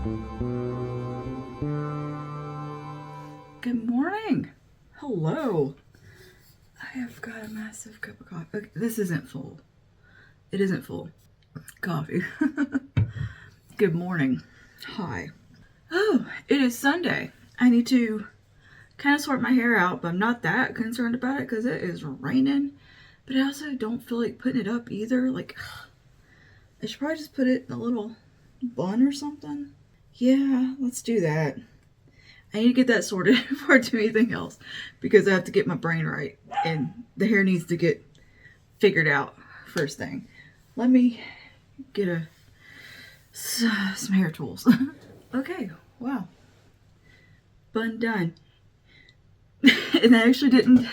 Good morning. Hello. I have got a massive cup of coffee. Okay, this isn't full. It isn't full. Coffee. Good morning. Hi. Oh, it is Sunday. I need to kind of sort my hair out, but I'm not that concerned about it because it is raining. But I also don't feel like putting it up either. Like, I should probably just put it in a little bun or something. Yeah, let's do that. I need to get that sorted before I do anything else because I have to get my brain right and the hair needs to get figured out first thing. Let me get some hair tools. Okay, wow. Bun done. And that actually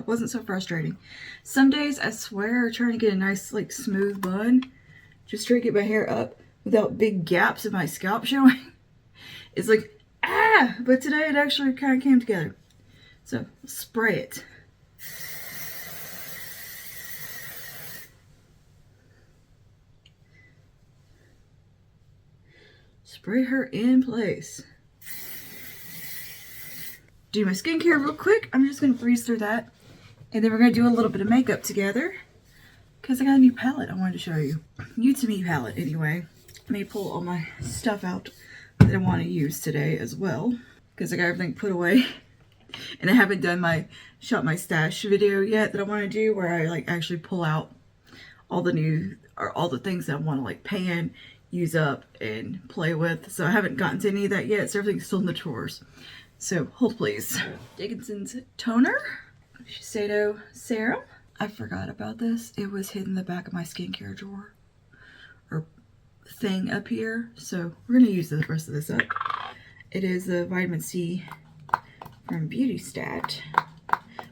wasn't so frustrating. Some days I swear trying to get a nice like smooth bun just to get my hair up without big gaps in my scalp showing. It's like, but today it actually kind of came together. So spray it. Spray her in place. Do my skincare real quick. I'm just going to breeze through that. And then we're going to do a little bit of makeup together. Because I got a new palette I wanted to show you. New to me palette anyway. Let me pull all my stuff out that I want to use today as well. Because I got everything put away. And I haven't done my shop my stash video yet that I want to do. Where I like actually pull out all the things that I want to like pan, use up, and play with. So I haven't gotten to any of that yet. So everything's still in the drawers. So hold please. Dickinson's toner. Shiseido serum. I forgot about this. It was hidden in the back of my skincare drawer. Or thing up here. So we're going to use the rest of this up. It is the vitamin C from Beauty Stat,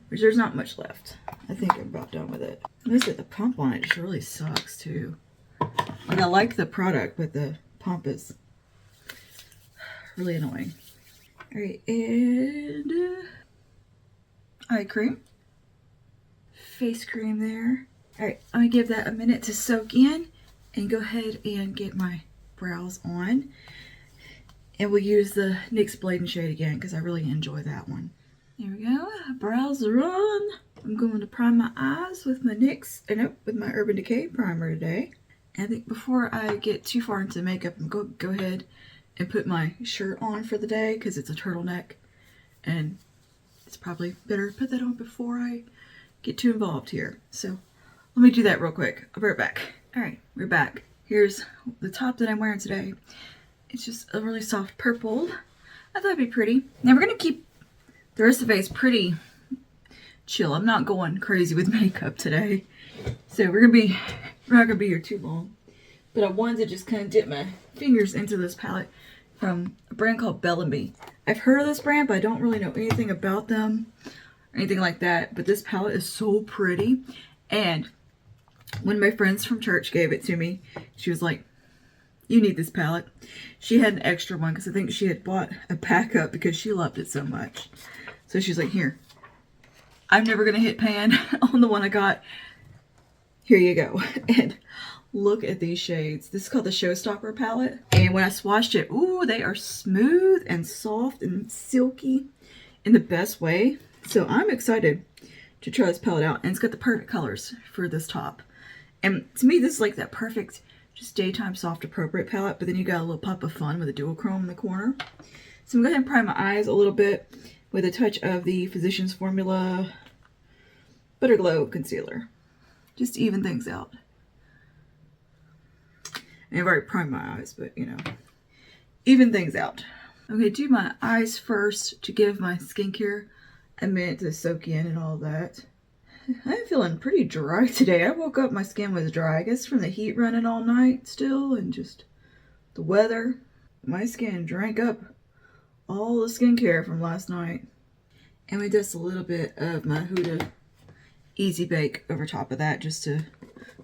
which there's not much left. I think I'm about done with it. Notice that the pump on it just really sucks too. Like I like the product, but the pump is really annoying. Alright, and eye cream. Face cream there. Alright, I'm going to give that a minute to soak in and go ahead and get my brows on. And we'll use the NYX Blade and Shade again because I really enjoy that one. There we go. Brows are on. I'm going to prime my eyes with my NYX, with my Urban Decay primer today. And I think before I get too far into makeup, I'm going to go ahead and put my shirt on for the day because it's a turtleneck. And it's probably better to put that on before I get too involved here. So let me do that real quick. I'll be right back. Alright, we're back. Here's the top that I'm wearing today. It's just a really soft purple. I thought it'd be pretty. Now we're going to keep the rest of the face pretty chill. I'm not going crazy with makeup today. So we're not going to be here too long. But I wanted to just kind of dip my fingers into this palette from a brand called Bellamy. I've heard of this brand, but I don't really know anything about them or anything like that. But this palette is so pretty. And when my friends from church gave it to me, she was like, you need this palette. She had an extra one because I think she had bought a backup because she loved it so much. So she's like, here. I'm never going to hit pan on the one I got. Here you go. And look at these shades. This is called the Showstopper palette. And when I swatched it, ooh, they are smooth and soft and silky in the best way. So I'm excited to try this palette out. And it's got the perfect colors for this top. And to me, this is like that perfect just daytime soft appropriate palette, but then you got a little pop of fun with a dual chrome in the corner. So I'm going to go ahead and prime my eyes a little bit with a touch of the Physicians Formula Butter Glow Concealer. Just to even things out. And I've already primed my eyes, but you know, even things out. Okay, do my eyes first to give my skincare a minute to soak in and all that. I'm feeling pretty dry today. I woke up, my skin was dry. I guess from the heat running all night still and just the weather. My skin drank up all the skincare from last night. And we dust a little bit of my HUDA Easy Bake over top of that just so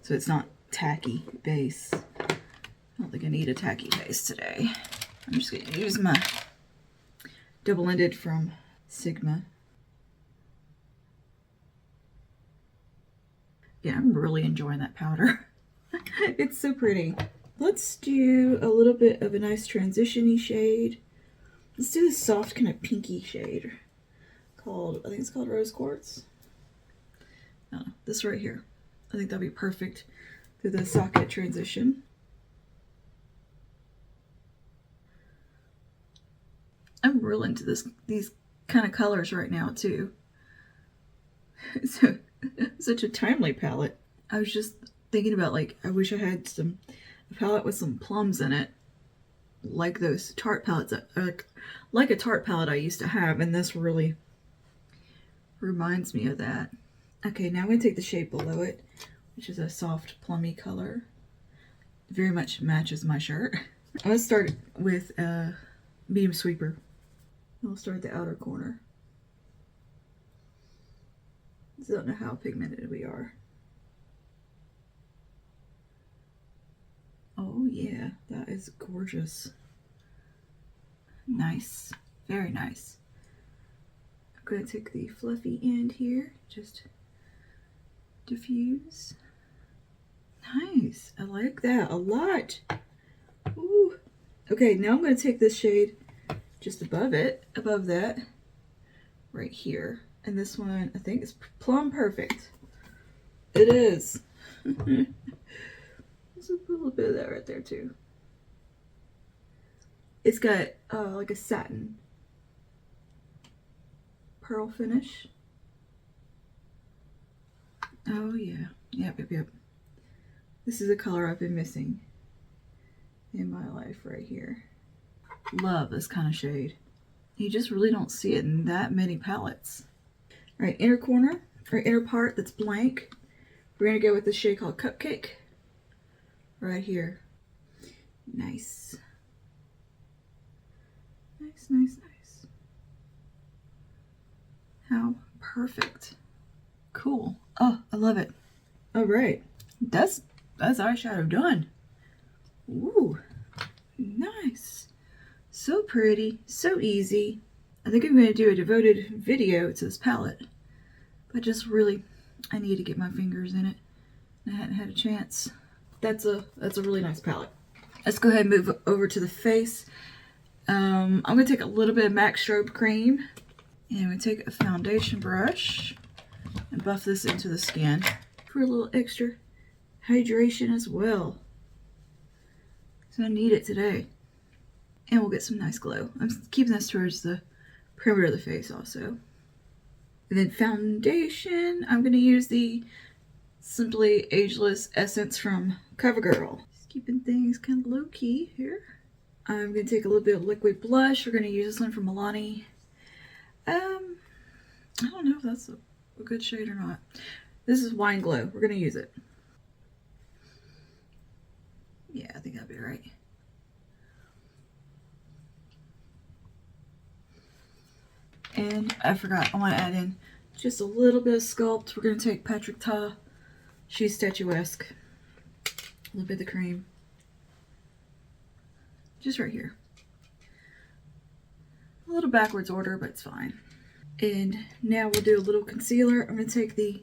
it's not tacky base. I don't think I need a tacky base today. I'm just going to use my double-ended from Sigma. Yeah, I'm really enjoying that powder. It's so pretty. Let's do a little bit of a nice transition-y shade. Let's do this soft kind of pinky shade called, I think it's called Rose Quartz. No, this right here. I think that'll be perfect through the socket transition. I'm real into these kind of colors right now too. So such a timely palette. I was just thinking about, like, I wish I had a palette with some plums in it, like those Tarte palettes, like a Tarte palette I used to have, and this really reminds me of that. Okay, now I'm going to take the shade below it, which is a soft plummy color. Very much matches my shirt. I'm going to start with a medium sweeper. I'll start at the outer corner. I don't know how pigmented we are. Oh yeah, that is gorgeous. Nice, very nice. I'm going to take the fluffy end here, just diffuse. Nice, I like that a lot. Ooh. Okay, now I'm going to take this shade just above that, right here. And this one, I think, is plum perfect. It is. There's a little bit of that right there too. It's got like a satin pearl finish. Oh yeah, yep. This is a color I've been missing in my life right here. Love this kind of shade. You just really don't see it in that many palettes. All right, inner corner, or inner part that's blank. We're gonna go with this shade called Cupcake. Right here. Nice. Nice. How perfect. Cool. Oh, I love it. All right, that's eyeshadow done. Ooh, nice. So pretty, so easy. I think I'm going to do a devoted video to this palette, but just really, I need to get my fingers in it. I hadn't had a chance. That's a really nice palette. Let's go ahead and move over to the face. I'm going to take a little bit of MAC Strobe Cream, and I'm going to take a foundation brush and buff this into the skin for a little extra hydration as well. So I need it today. And we'll get some nice glow. I'm keeping this towards the perimeter of the face also. And then foundation, I'm going to use the Simply Ageless Essence from CoverGirl. Just keeping things kind of low-key here. I'm going to take a little bit of liquid blush. We're going to use this one from Milani. I don't know if that's a good shade or not. This is Wine Glow. We're going to use it. Yeah, I think that'll be right. And I forgot, I want to add in just a little bit of Sculpt. We're going to take Patrick Ta. She's statuesque. A little bit of the cream. Just right here. A little backwards order, but it's fine. And now we'll do a little concealer. I'm going to take the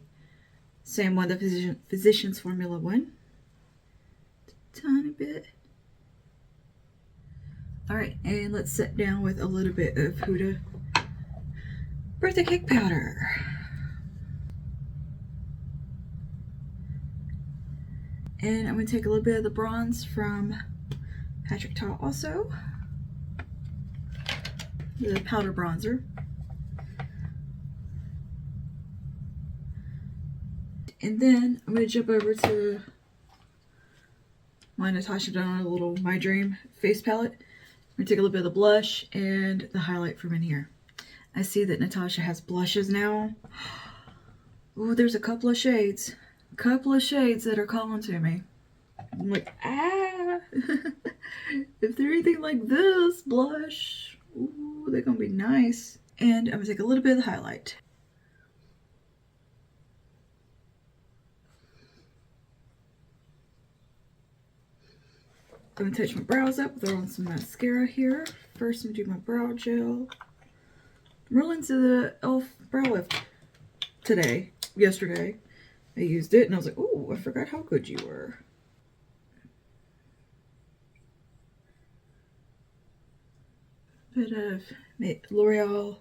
same one, the Physicians Formula one. Tiny bit. Alright, and let's set down with a little bit of Huda Birthday Cake Powder. And I'm going to take a little bit of the bronze from Patrick Ta also. The powder bronzer. And then I'm going to jump over to my Natasha Denona little My Dream face palette. I'm going to take a little bit of the blush and the highlight from in here. I see that Natasha has blushes now. Oh, there's a couple of shades. A couple of shades that are calling to me. I'm like, ah. If they're anything like this blush, ooh, they're going to be nice. And I'm going to take a little bit of the highlight. I'm going to touch my brows up, throw on some mascara here. First, I'm going to do my brow gel. I'm real into the e.l.f. brow lift yesterday. I used it and I was like, oh, I forgot how good you were. bit of L'Oreal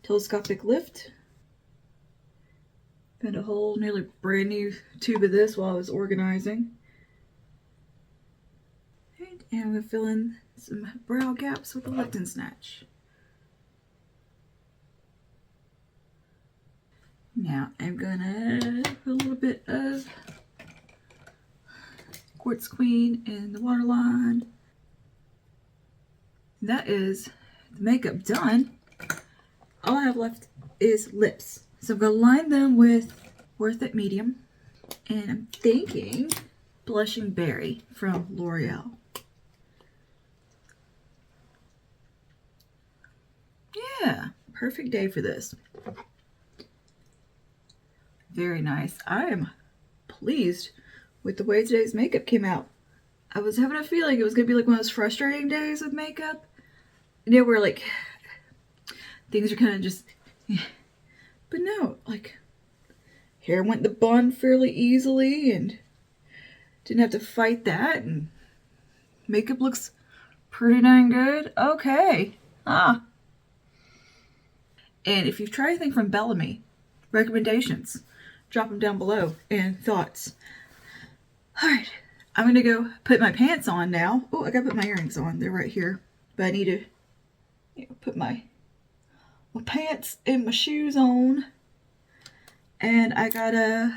telescopic lift. Found a whole nearly brand new tube of this while I was organizing. And I'm going to fill in some brow gaps with a lift and snatch. Now I'm going to put a little bit of Quartz Queen in the waterline. That is the makeup done. All I have left is lips. So I'm going to line them with Worth It Medium. And I'm thinking Blushing Berry from L'Oreal. Yeah, perfect day for this. Very nice. I am pleased with the way today's makeup came out. I was having a feeling it was going to be like one of those frustrating days with makeup. You know, where like things are kind of just... But no, like hair went in the bun fairly easily and didn't have to fight that. And makeup looks pretty dang good. Okay. And if you've tried anything from Bellamy, recommendations, drop them down below, and thoughts. Alright, I'm going to go put my pants on now. Oh, I got to put my earrings on. They're right here. But I need to put my pants and my shoes on. And I got to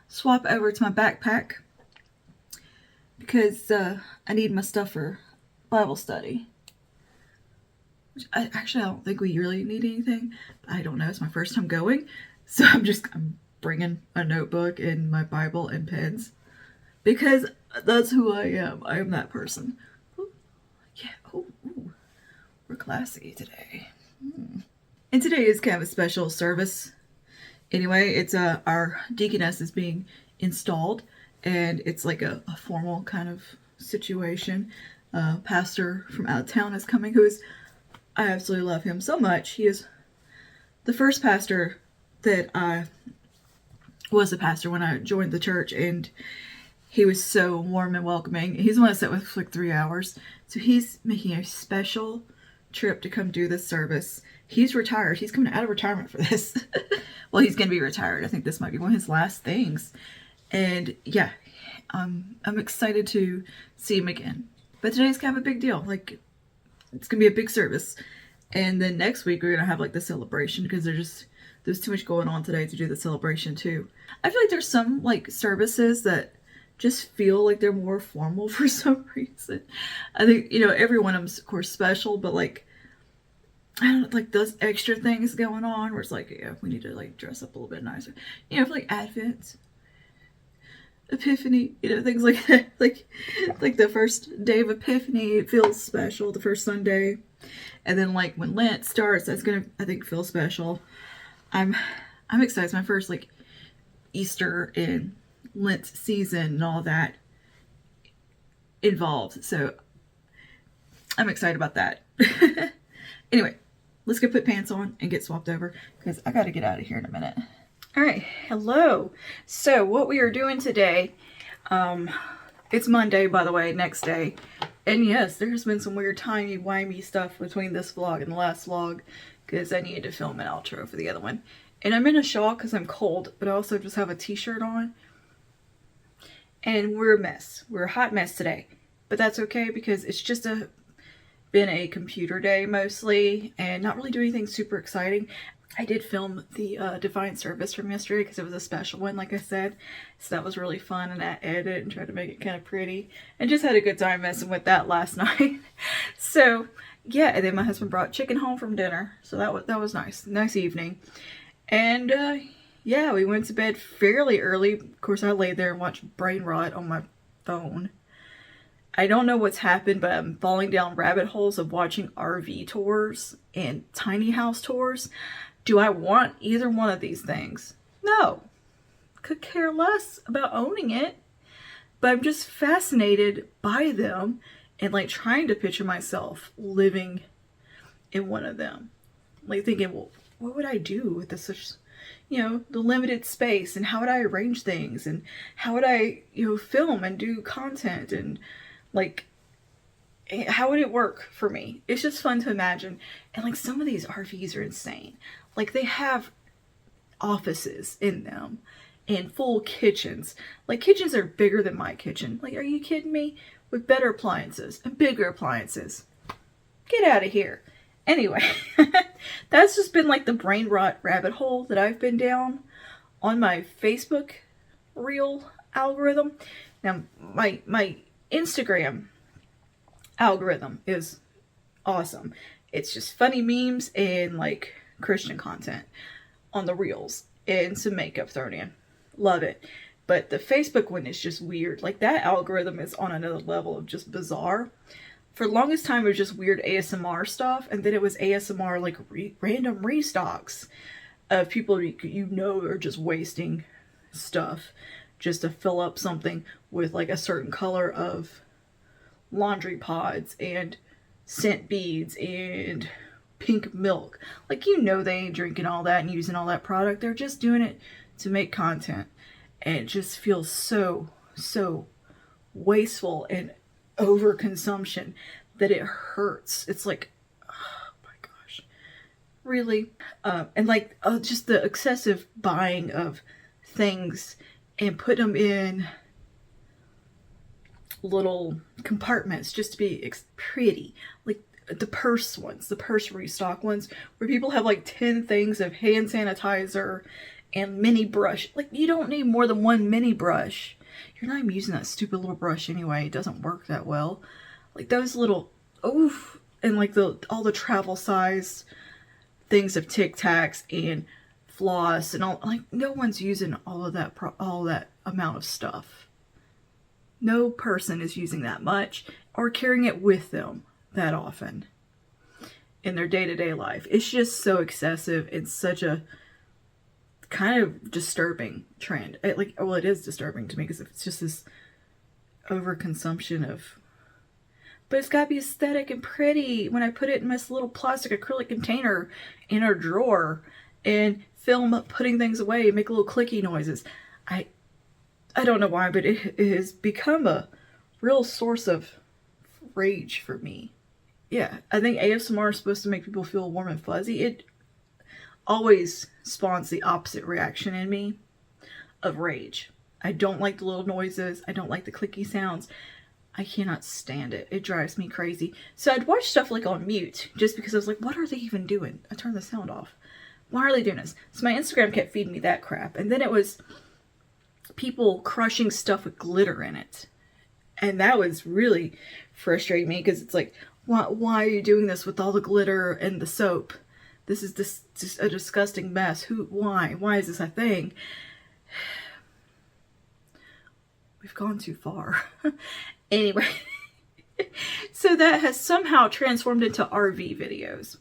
swap over to my backpack because I need my stuff for Bible study. Which I don't think we really need anything. I don't know. It's my first time going. So I'm bringing a notebook and my Bible and pens. Because that's who I am. I am that person. Ooh, yeah. Ooh. We're classy today. And today is kind of a special service. Anyway, it's our deaconess is being installed. And it's like a formal kind of situation. Pastor from out of town is coming who is... I absolutely love him so much. He is the first pastor that I was a pastor when I joined the church, and he was so warm and welcoming. He's the one I sat with for like 3 hours. So he's making a special trip to come do this service. He's retired. He's coming out of retirement for this. Well, he's going to be retired. I think this might be one of his last things. And yeah, I'm excited to see him again. But today's kind of a big deal. Like, it's going to be a big service. And then next week we're going to have like the celebration because there's too much going on today to do the celebration too. I feel like there's some like services that just feel like they're more formal for some reason. I think, you know, every one of them's of course special, but like, I don't know, like those extra things going on where it's like, yeah, we need to like dress up a little bit nicer. You know, for like Advent, Epiphany, you know, things like that. Like the first day of Epiphany, it feels special, the first Sunday. And then like when Lent starts, that's gonna, I think, feel special. I'm excited. It's my first like Easter and Lent season and all that involved. So I'm excited about that. Anyway, let's go put pants on and get swapped over because I got to get out of here in a minute. All right, hello. So what we are doing today, it's Monday, by the way, next day. And yes, there's been some weird timey-wimey stuff between this vlog and the last vlog because I needed to film an outro for the other one. And I'm in a shawl because I'm cold, but I also just have a t-shirt on. And we're a mess. We're a hot mess today. But that's okay because it's just been a computer day mostly and not really doing anything super exciting. I did film the Divine Service from yesterday because it was a special one, like I said. So that was really fun, and I edited and tried to make it kind of pretty. And just had a good time messing with that last night. So, yeah, and then my husband brought chicken home from dinner. So that was nice. Nice evening. And, yeah, we went to bed fairly early. Of course, I laid there and watched Brain Rot on my phone. I don't know what's happened, but I'm falling down rabbit holes of watching RV tours and tiny house tours. Do I want either one of these things? No. Could care less about owning it. But I'm just fascinated by them and like trying to picture myself living in one of them. Like thinking, well, what would I do with this, you know, the limited space, and how would I arrange things, and how would I, you know, film and do content, and like, how would it work for me? It's just fun to imagine. And like some of these RVs are insane. Like they have offices in them and full kitchens. Like kitchens are bigger than my kitchen. Like, are you kidding me? With better appliances and bigger appliances. Get out of here. Anyway, that's just been like the brain rot rabbit hole that I've been down on my Facebook reel algorithm. Now, my Instagram algorithm is awesome. It's just funny memes and like Christian content on the reels and some makeup thrown in. Love it. But the Facebook one is just weird. Like that algorithm is on another level of just bizarre. For the longest time, it was just weird ASMR stuff. And then it was ASMR, like random restocks of people you know are just wasting stuff just to fill up something with like a certain color of laundry pods and scent beads and pink milk. Like, you know, they ain't drinking all that and using all that product. They're just doing it to make content. And it just feels so wasteful and overconsumption that it hurts. It's like, oh my gosh, really? And like just the excessive buying of things and put them in little compartments just to be pretty. Like the purse ones, the purse restock ones, where people have like 10 things of hand sanitizer and mini brush. Like, you don't need more than one mini brush. You're not even using that stupid little brush anyway. It doesn't work that well. Like those little, oof, and like all the travel size things of Tic Tacs and floss and all. Like, no one's using all that amount of stuff. No person is using that much or carrying it with them that often in their day-to-day life. It's just so excessive. It's such a kind of disturbing trend. It is disturbing to me because it's just this overconsumption of, but it's gotta be aesthetic and pretty when I put it in this little plastic acrylic container in a drawer and film putting things away and make little clicky noises. I don't know why, but it has become a real source of rage for me. Yeah, I think ASMR is supposed to make people feel warm and fuzzy. It always spawns the opposite reaction in me of rage. I don't like the little noises. I don't like the clicky sounds. I cannot stand it. It drives me crazy. So I'd watch stuff like on mute just because I was like, what are they even doing? I turned the sound off. Why are they doing this? So my Instagram kept feeding me that crap. And then it was people crushing stuff with glitter in it. And that was really frustrating me because it's like, why are you doing this with all the glitter and the soap? This is just a disgusting mess. Why is this a thing? We've gone too far. Anyway, so that has somehow transformed into RV videos,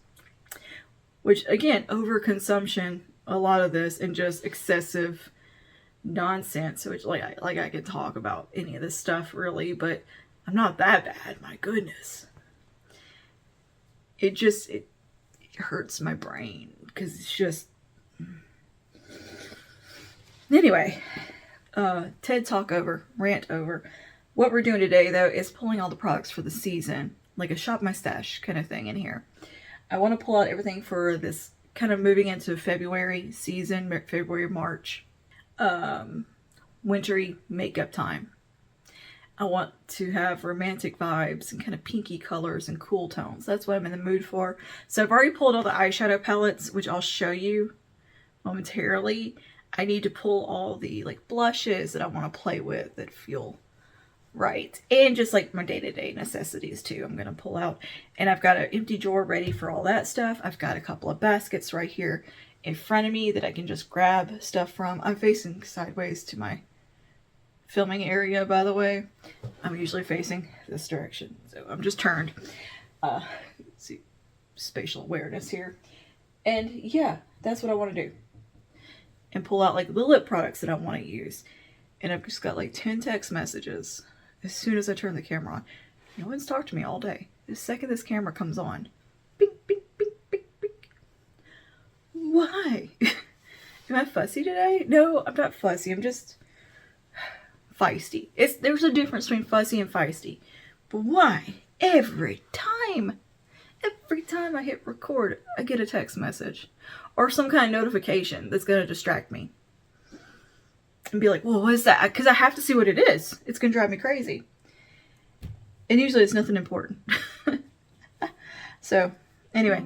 which again, overconsumption, a lot of this, and just excessive nonsense, which I could talk about any of this stuff really, but I'm not that bad. My goodness. It hurts my brain because it's just, anyway, TED Talk over, rant over. What we're doing today though is pulling all the products for the season, like a shop my stash kind of thing in here. I want to pull out everything for this kind of moving into February season, February, March, wintry makeup time. I want to have romantic vibes and kind of pinky colors and cool tones. That's what I'm in the mood for. So I've already pulled all the eyeshadow palettes, which I'll show you momentarily. I need to pull all the like blushes that I want to play with that feel right. And just like my day-to-day necessities too, I'm going to pull out. And I've got an empty drawer ready for all that stuff. I've got a couple of baskets right here in front of me that I can just grab stuff from. I'm facing sideways to my filming area, by the way. I'm usually facing this direction, so I'm just turned. Let's see, spatial awareness here. And yeah, that's what I want to do. And pull out like the lip products that I want to use. And I've just got like 10 text messages as soon as I turn the camera on. No one's talked to me all day. The second this camera comes on, bing, bing, bing, bing, bing. Why? Am I fussy today? No, I'm not fussy. I'm just feisty. There's a difference between fussy and feisty. But why every time I hit record, I get a text message or some kind of notification that's going to distract me. And be like, well, what is that? Because I have to see what it is. It's going to drive me crazy. And usually it's nothing important. So, anyway.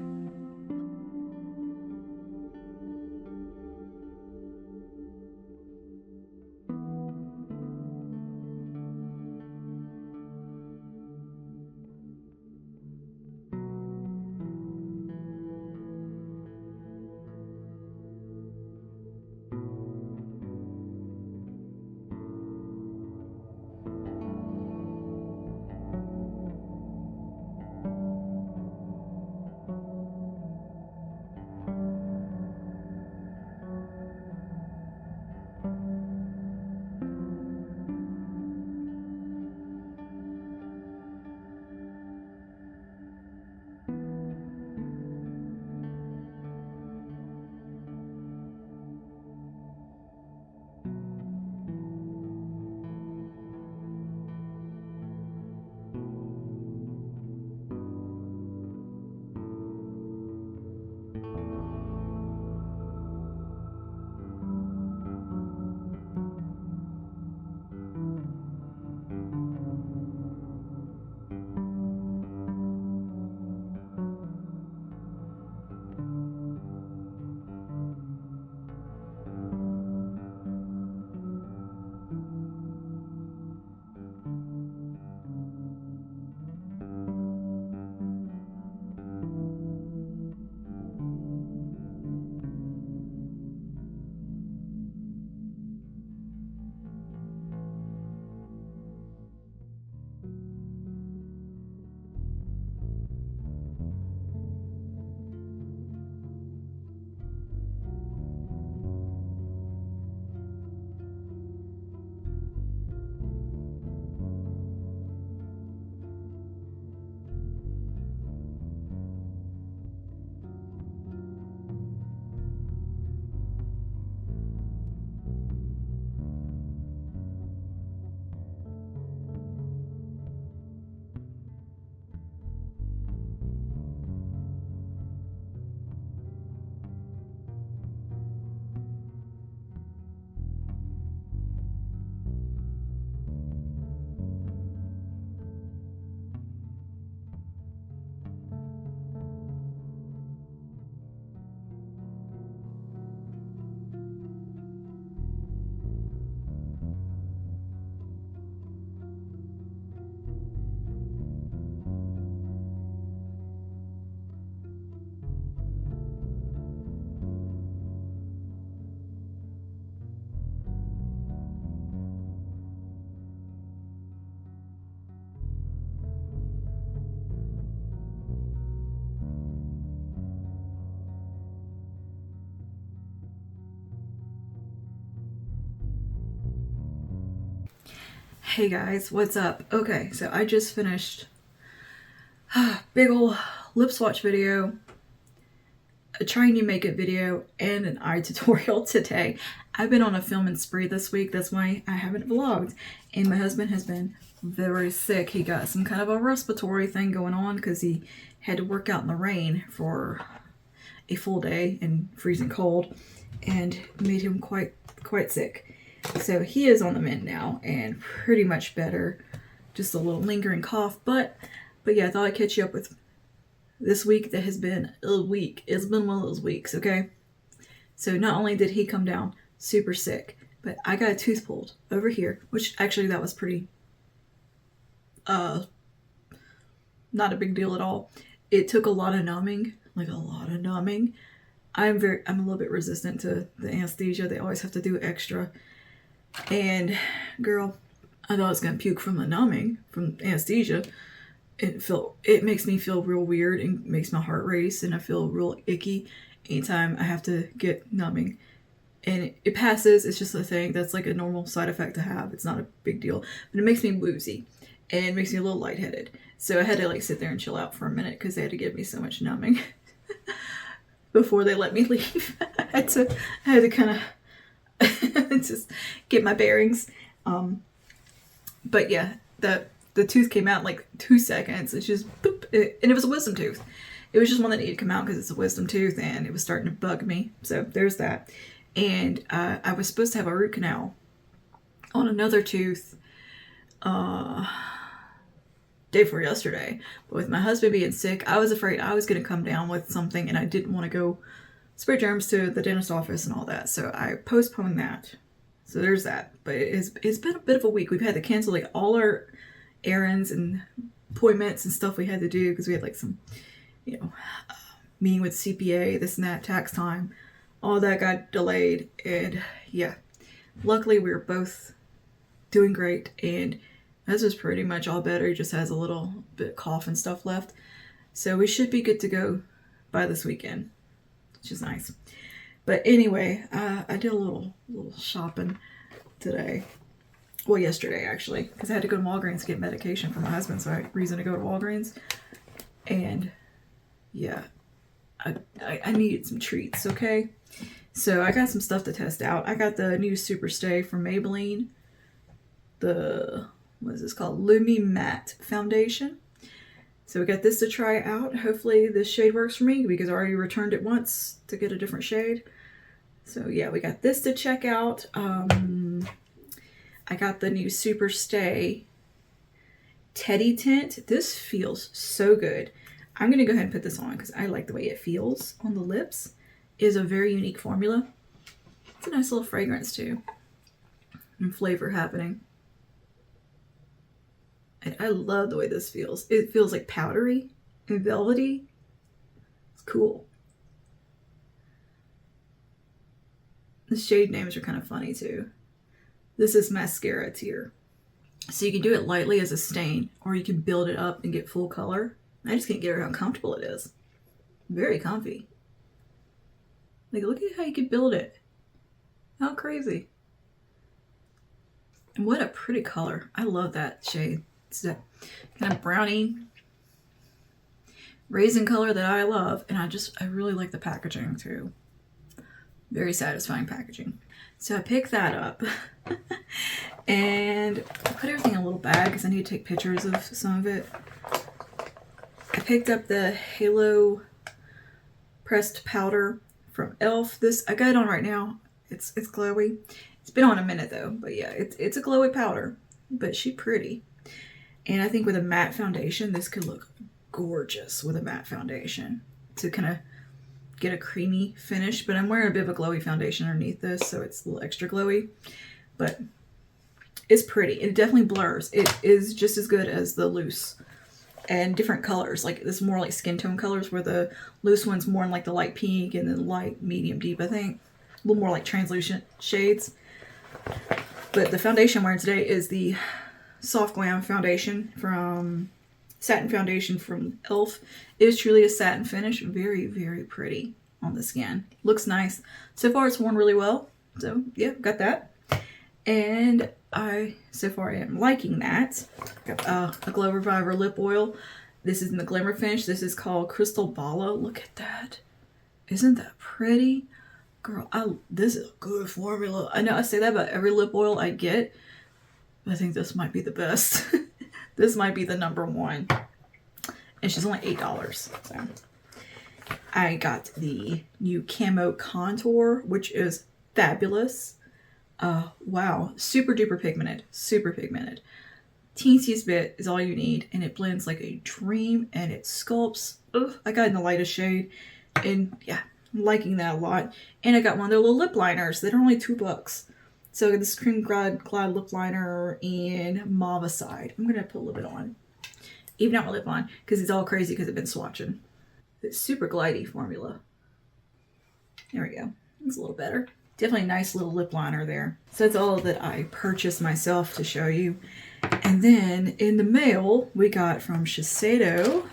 Hey guys, what's up? Okay, so I just finished a big ol' lip swatch video, a trying new makeup video, and an eye tutorial today. I've been on a filming spree this week, that's why I haven't vlogged. And my husband has been very sick. He got some kind of a respiratory thing going on because he had to work out in the rain for a full day in freezing cold, and made him quite sick. So he is on the mend now and pretty much better. Just a little lingering cough, but yeah, I thought I'd catch you up with this week that has been a week. It's been one of those weeks, okay? So not only did he come down super sick, but I got a tooth pulled over here, which actually that was pretty not a big deal at all. It took a lot of numbing, like a lot of numbing. I'm a little bit resistant to the anesthesia. They always have to do extra. And girl, I thought I was gonna puke from the numbing, from anesthesia. It makes me feel real weird and makes my heart race, and I feel real icky anytime I have to get numbing. And it passes. It's just a thing that's like a normal side effect to have. It's not a big deal, but it makes me woozy and it makes me a little lightheaded. So I had to like sit there and chill out for a minute because they had to give me so much numbing before they let me leave. I had to kind of just get my bearings. But yeah, the the tooth came out in like 2 seconds. It's just boop, and it was a wisdom tooth. It was just one that needed to come out because it's a wisdom tooth and it was starting to bug me. So there's that. And I was supposed to have a root canal on another tooth day before yesterday. But with my husband being sick, I was afraid I was going to come down with something and I didn't want to go spread germs to the dentist office and all that. So I postponed that. So there's that. But it's been a bit of a week. We've had to cancel like all our errands and appointments and stuff we had to do because we had like some, you know, meeting with CPA, this and that, tax time. All that got delayed. And yeah, luckily we were both doing great. And this is pretty much all better. He just has a little bit of cough and stuff left. So we should be good to go by this weekend, which is nice. But anyway, I did a little shopping today. Well, yesterday actually, because I had to go to Walgreens to get medication for my husband, so I had reason to go to Walgreens. And yeah, I needed some treats, okay? So I got some stuff to test out. I got the new Super Stay from Maybelline. What is this called? Lumi Matte Foundation. So we got this to try out. Hopefully this shade works for me because I already returned it once to get a different shade. So yeah, we got this to check out. I got the new Super Stay Teddy Tint. This feels so good. I'm going to go ahead and put this on because I like the way it feels on the lips. It is a very unique formula. It's a nice little fragrance too. And flavor happening. And I love the way this feels. It feels like powdery and velvety. It's cool. The shade names are kind of funny too. This is Mascara Tier. So you can do it lightly as a stain, or you can build it up and get full color. I just can't get over how comfortable it is. Very comfy. Like, look at how you can build it. How crazy. And what a pretty color. I love that shade. It's that kind of brownie raisin color that I love. And I really like the packaging too. Very satisfying packaging. So I picked that up and I put everything in a little bag because I need to take pictures of some of it. I picked up the Halo pressed powder from e.l.f. This, I got it on right now. It's glowy. It's been on a minute though, but yeah, it's a glowy powder, but she's pretty. And I think with a matte foundation, this could look gorgeous with a matte foundation to kind of get a creamy finish. But I'm wearing a bit of a glowy foundation underneath this, so it's a little extra glowy. But it's pretty. It definitely blurs. It is just as good as the loose. And different colors. Like this more like skin tone colors, where the loose one's more in like the light pink and then light, medium, deep, I think. A little more like translucent shades. But the foundation I'm wearing today is the Soft Glam foundation from Satin Foundation from e.l.f. It is truly a satin finish. Very, very pretty on the skin. Looks nice. So far it's worn really well. So yeah, got that. And so far I am liking that. Got a Glow Reviver lip oil. This is in the Glimmer finish. This is called Crystal Bala. Look at that. Isn't that pretty? Girl, this is a good formula. I know I say that about every lip oil I get. I think this might be the best. This might be the #1. And she's only $8. So I got the new Camo Contour, which is fabulous. Wow. Super duper pigmented. Super pigmented. Teensiest bit is all you need. And it blends like a dream. And it sculpts. Ugh, I got in the lightest shade. And yeah, I'm liking that a lot. And I got one of their little lip liners that are only $2. So this Cream Glide lip liner in Mauve-Side. I'm going to put a little bit on. Even out my lip on. Because it's all crazy because I've been swatching. It's super glidey formula. There we go. It's a little better. Definitely a nice little lip liner there. So that's all that I purchased myself to show you. And then in the mail, we got from Shiseido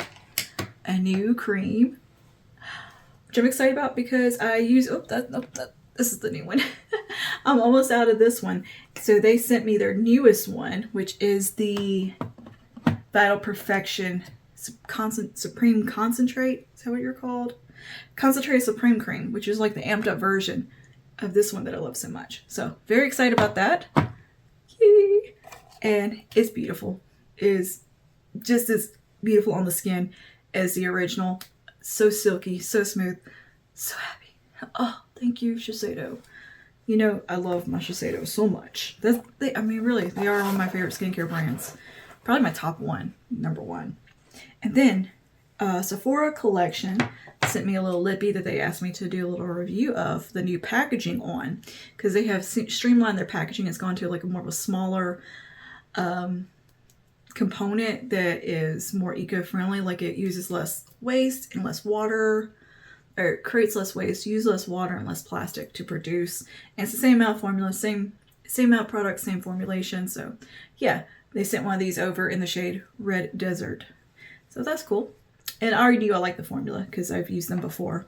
a new cream. Which I'm excited about because I use... this is the new one. I'm almost out of this one. So they sent me their newest one, which is the Vital Perfection Supreme Concentrate. Is that what you're called? Concentrated Supreme Cream, which is like the amped up version of this one that I love so much. So very excited about that. Yay. And it's beautiful. is just as beautiful on the skin as the original. So silky, so smooth, so happy. Oh, thank you, Shiseido. You know, I love my Shiseido so much. I mean, really, they are one of my favorite skincare brands. Probably my top one, number one. And then Sephora collection sent me a little lippy that they asked me to do a little review of the new packaging on, because they have streamlined their packaging. It's gone to like more of a smaller component that is more eco-friendly. Like it uses less waste and less water, or it creates less waste, uses less water and less plastic to produce. And it's the same amount of formula, same amount of product, same formulation. So yeah, they sent one of these over in the shade Red Desert. So that's cool. And I already knew I like the formula because I've used them before.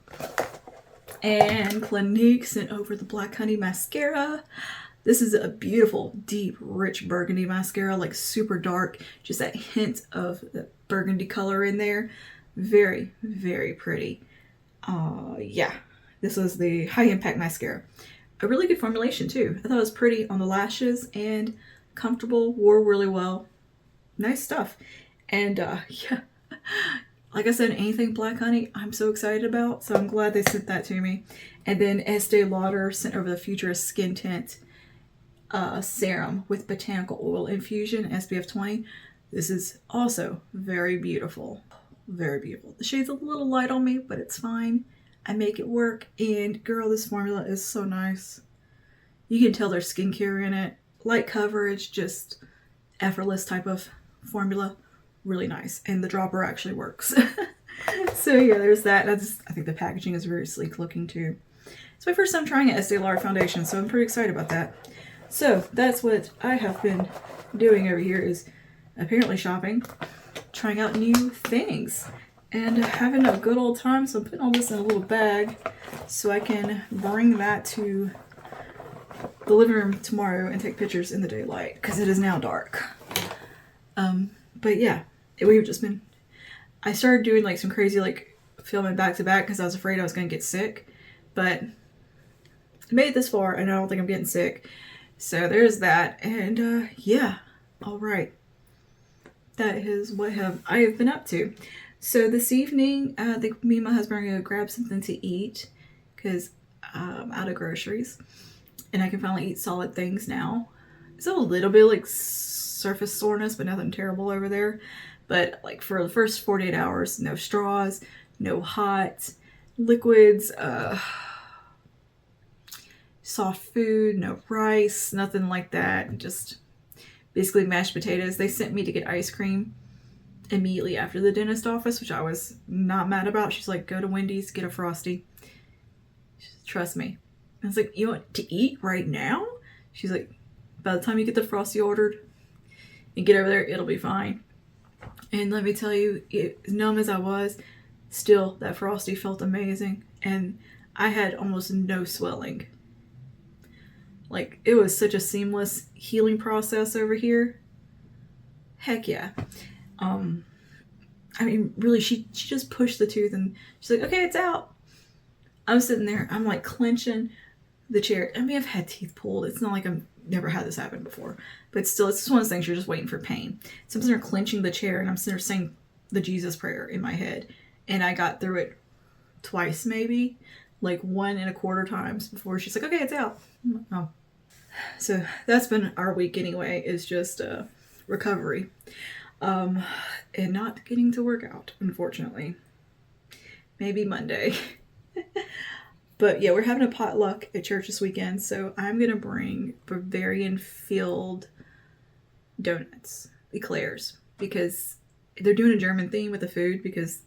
And Clinique sent over the Black Honey Mascara. This is a beautiful, deep, rich burgundy mascara, like super dark. Just that hint of the burgundy color in there. Very, very pretty. Yeah, this was the High Impact Mascara. A really good formulation too. I thought it was pretty on the lashes and comfortable, wore really well. Nice stuff. And yeah, like I said, anything Black Honey, I'm so excited about. So I'm glad they sent that to me. And then Estee Lauder sent over the Futurist Skin Tint serum with botanical oil infusion, SPF 20. This is also very beautiful. Very beautiful. The shade's a little light on me, but it's fine. I make it work. And girl, this formula is so nice. You can tell there's skincare in it. Light coverage, just effortless type of formula. Really nice. And the dropper actually works. So yeah, there's that. I think the packaging is very sleek looking too. It's my first time trying an Estee Lauder foundation, so I'm pretty excited about that. So that's what I have been doing over here, is apparently shopping, trying out new things, and having a good old time. So I'm putting all this in a little bag so I can bring that to the living room tomorrow and take pictures in the daylight, because it is now dark. But yeah, we've just been, I started doing like some crazy like filming back to back because I was afraid I was going to get sick, but I made it this far and I don't think I'm getting sick. So there's that. And yeah, all right. That is what I have been up to. So this evening, I think me and my husband are going to grab something to eat because I'm out of groceries and I can finally eat solid things now. It's a little bit like surface soreness, but nothing terrible over there. But like for the first 48 hours, no straws, no hot liquids, soft food, no rice, nothing like that. Just basically mashed potatoes. They sent me to get ice cream immediately after the dentist office, which I was not mad about. She's like, go to Wendy's, get a Frosty. Trust me. I was like, you want to eat right now? She's like, by the time you get the Frosty ordered and get over there, it'll be fine. And let me tell you, as numb as I was, still that Frosty felt amazing. And I had almost no swelling. Like, it was such a seamless healing process over here. Heck yeah. I mean, really, she just pushed the tooth and she's like, okay, it's out. I'm sitting there, I'm like clenching the chair. I mean, I've had teeth pulled. It's not like I've never had this happen before. But still, it's just one of those things, you're just waiting for pain. So I'm sitting there clenching the chair and I'm sitting there saying the Jesus prayer in my head. And I got through it twice, maybe. Like 1.25 times before she's like, okay, it's out. Oh. So that's been our week anyway, is just recovery. And not getting to work out, unfortunately. Maybe Monday. But yeah, we're having a potluck at church this weekend, so I'm going to bring Bavarian Field donuts, eclairs, because they're doing a German theme with the food because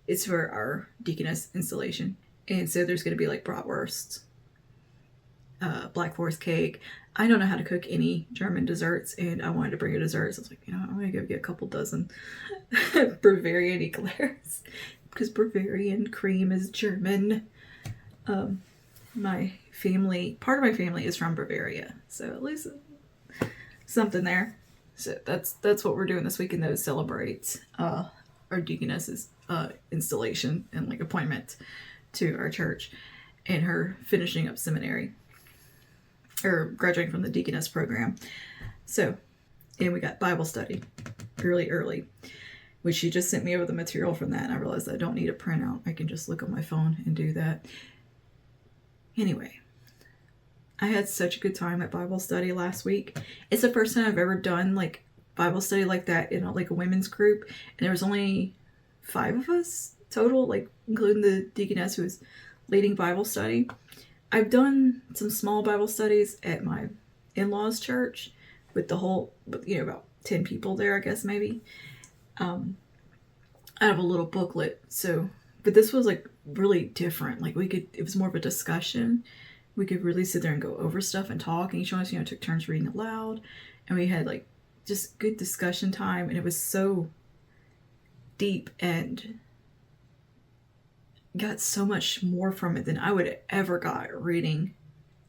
it's for our deaconess installation. And so there's going to be like bratwursts, Black Forest cake. I don't know how to cook any German desserts, and I wanted to bring a dessert. So I was like, you know, I'm going to go get a couple dozen Bavarian eclairs because Bavarian cream is German. My family, part of my family is from Bavaria, so at least something there. So that's what we're doing this weekend, though, celebrate our deaconess's installation and like appointment to our church and her finishing up seminary or graduating from the deaconess program. So, and we got Bible study. really early, which she just sent me over the material from that, and I realized I don't need a printout. I can just look on my phone and do that. Anyway, I had such a good time at Bible study last week. It's the first time I've ever done like Bible study like that in like a women's group, and there was only 5 of us total, like including the deaconess who was leading Bible study. I've done some small Bible studies at my in-laws' church with the whole, about 10 people there, I guess, maybe. I have a little booklet, but this was like really different. Like it was more of a discussion. We could really sit there and go over stuff and talk, and each one of us, took turns reading aloud, and we had like just good discussion time, and it was so deep and got so much more from it than I would ever got reading.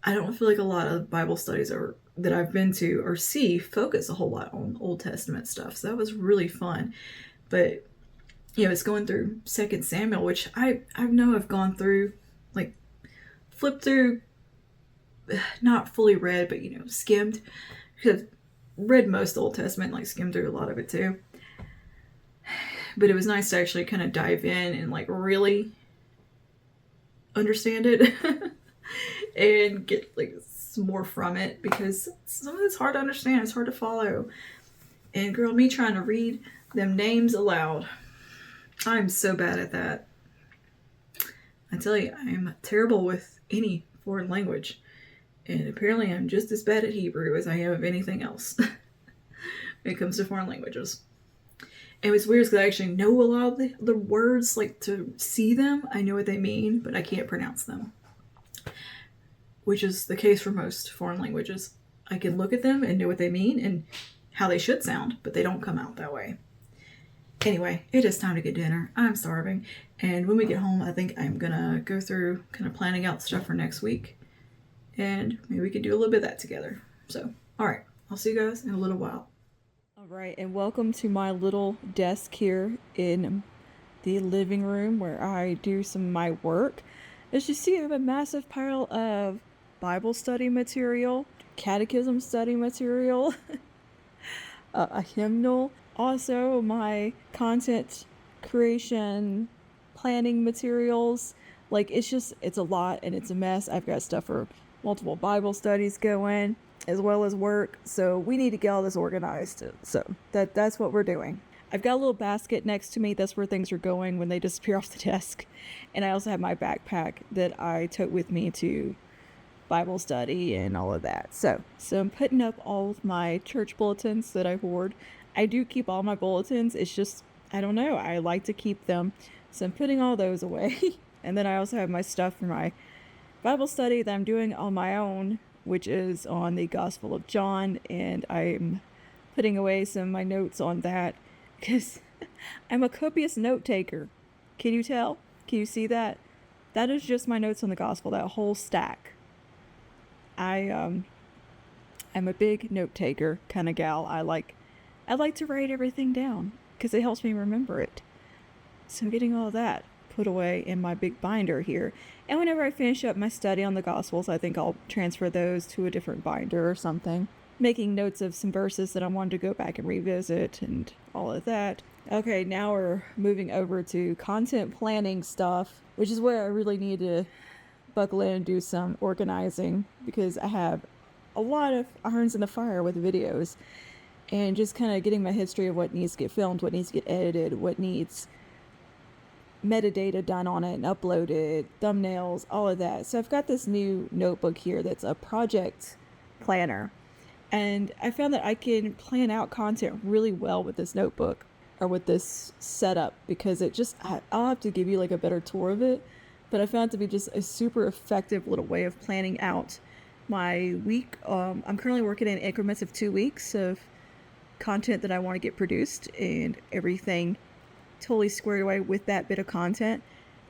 I don't feel like a lot of Bible studies that I've been to or see focus a whole lot on Old Testament stuff, so that was really fun. But it's going through 2 Samuel, which I know I've gone through, like flipped through, not fully read, but skimmed, because I've read most Old Testament, like skimmed through a lot of it too. But it was nice to actually kind of dive in and like really understand it and get like some more from it, because some of it's hard to understand, it's hard to follow. And girl, me trying to read them names aloud, I'm so bad at that. I tell you, I am terrible with any foreign language, and apparently I'm just as bad at Hebrew as I am of anything else when it comes to foreign languages. And it's weird because I actually know a lot of the words, like to see them, I know what they mean, but I can't pronounce them. Which is the case for most foreign languages. I can look at them and know what they mean and how they should sound, but they don't come out that way. Anyway, it is time to get dinner. I'm starving. And when we get home, I think I'm gonna go through kind of planning out stuff for next week. And maybe we can do a little bit of that together. So, all right, I'll see you guys in a little while. All right, and welcome to my little desk here in the living room where I do some of my work. As you see, I have a massive pile of Bible study material, catechism study material, a hymnal, also my content creation planning materials. Like it's a lot and it's a mess. I've got stuff for multiple Bible studies going as well as work, so we need to get all this organized. So that's what we're doing. I've got a little basket next to me. That's where things are going when they disappear off the desk. And I also have my backpack that I tote with me to Bible study and all of that. So I'm putting up all of my church bulletins that I hoard. I do keep all my bulletins. It's just, I don't know, I like to keep them. So I'm putting all those away. And then I also have my stuff for my Bible study that I'm doing on my own, which is on the Gospel of John. And I'm putting away some of my notes on that, because I'm a copious note taker. Can you tell? Can you see that? That is just my notes on the gospel, that whole stack. I'm a big note taker kind of gal. I like to write everything down because it helps me remember it. So I'm getting all that put away in my big binder here. And whenever I finish up my study on the gospels, I think I'll transfer those to a different binder or something, making notes of some verses that I wanted to go back and revisit and all of that. Okay, now we're moving over to content planning stuff, which is where I really need to buckle in and do some organizing, because I have a lot of irons in the fire with videos and just kind of getting my history of what needs to get filmed, what needs to get edited, what needs metadata done on it and uploaded, thumbnails, all of that. So I've got this new notebook here that's a project planner. And I found that I can plan out content really well with this notebook or with this setup, because I'll have to give you like a better tour of it, but I found it to be just a super effective little way of planning out my week. I'm currently working in increments of 2 weeks of content that I want to get produced, and everything totally squared away with that bit of content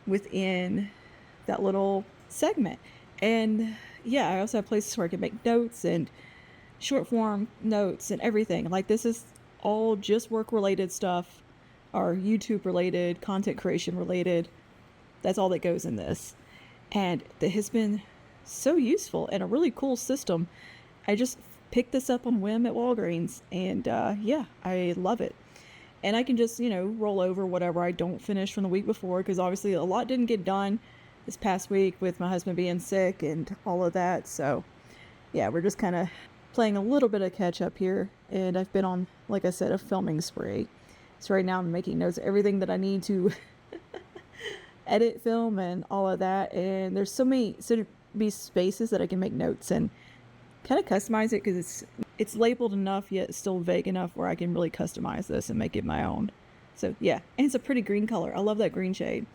within that little segment. And yeah, I also have places where I can make notes and short form notes and everything. Like, this is all just work related stuff, or YouTube related, content creation related. That's all that goes in this. And it has been so useful and a really cool system. I just picked this up on whim at Walgreens, and yeah, I love it. And I can just, you know, roll over whatever I don't finish from the week before, because obviously a lot didn't get done this past week with my husband being sick and all of that. So yeah, we're just kind of playing a little bit of catch up here. And I've been on, like I said, a filming spree. So right now I'm making notes of everything that I need to edit, film, and all of that. And there's so many spaces that I can make notes and kind of customize it, because it's labeled enough yet still vague enough where I can really customize this and make it my own. So yeah, and it's a pretty green color. I love that green shade.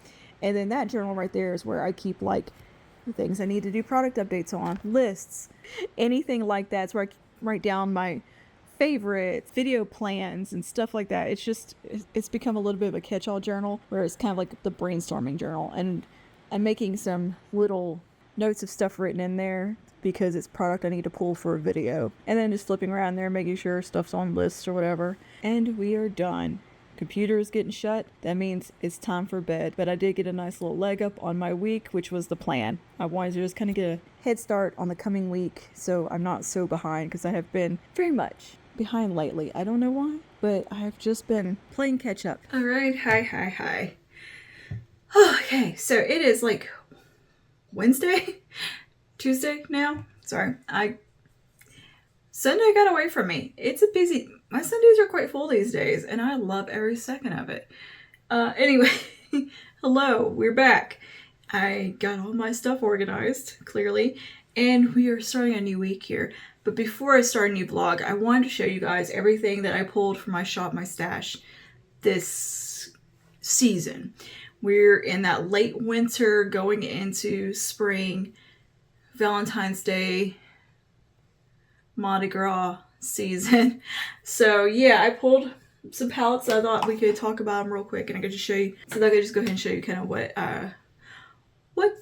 And then that journal right there is where I keep like the things I need to do product updates on, lists, anything like that. It's where I write down my favorites, video plans, and stuff like that. It's become a little bit of a catch-all journal where it's kind of like the brainstorming journal, and I'm making some little notes of stuff written in there because it's product I need to pull for a video, and then just flipping around there, making sure stuff's on lists or whatever. And we are done. Computer is getting shut. That means it's time for bed. But I did get a nice little leg up on my week, which was the plan. I wanted to just kind of get a head start on the coming week, so I'm not so behind, because I have been very much behind lately. I don't know why, but I've just been playing catch up. All right, hi. Okay, so it is like Wednesday, Tuesday now. Sorry, Sunday got away from me. My Sundays are quite full these days, and I love every second of it. Anyway, hello, we're back. I got all my stuff organized, clearly, and we are starting a new week here. But before I start a new vlog, I wanted to show you guys everything that I pulled from my shop, my stash this season. We're in that late winter going into spring, Valentine's Day, Mardi Gras season. So yeah, I pulled some palettes. I thought we could talk about them real quick, and I could just show you. So I could just go ahead and show you kind of what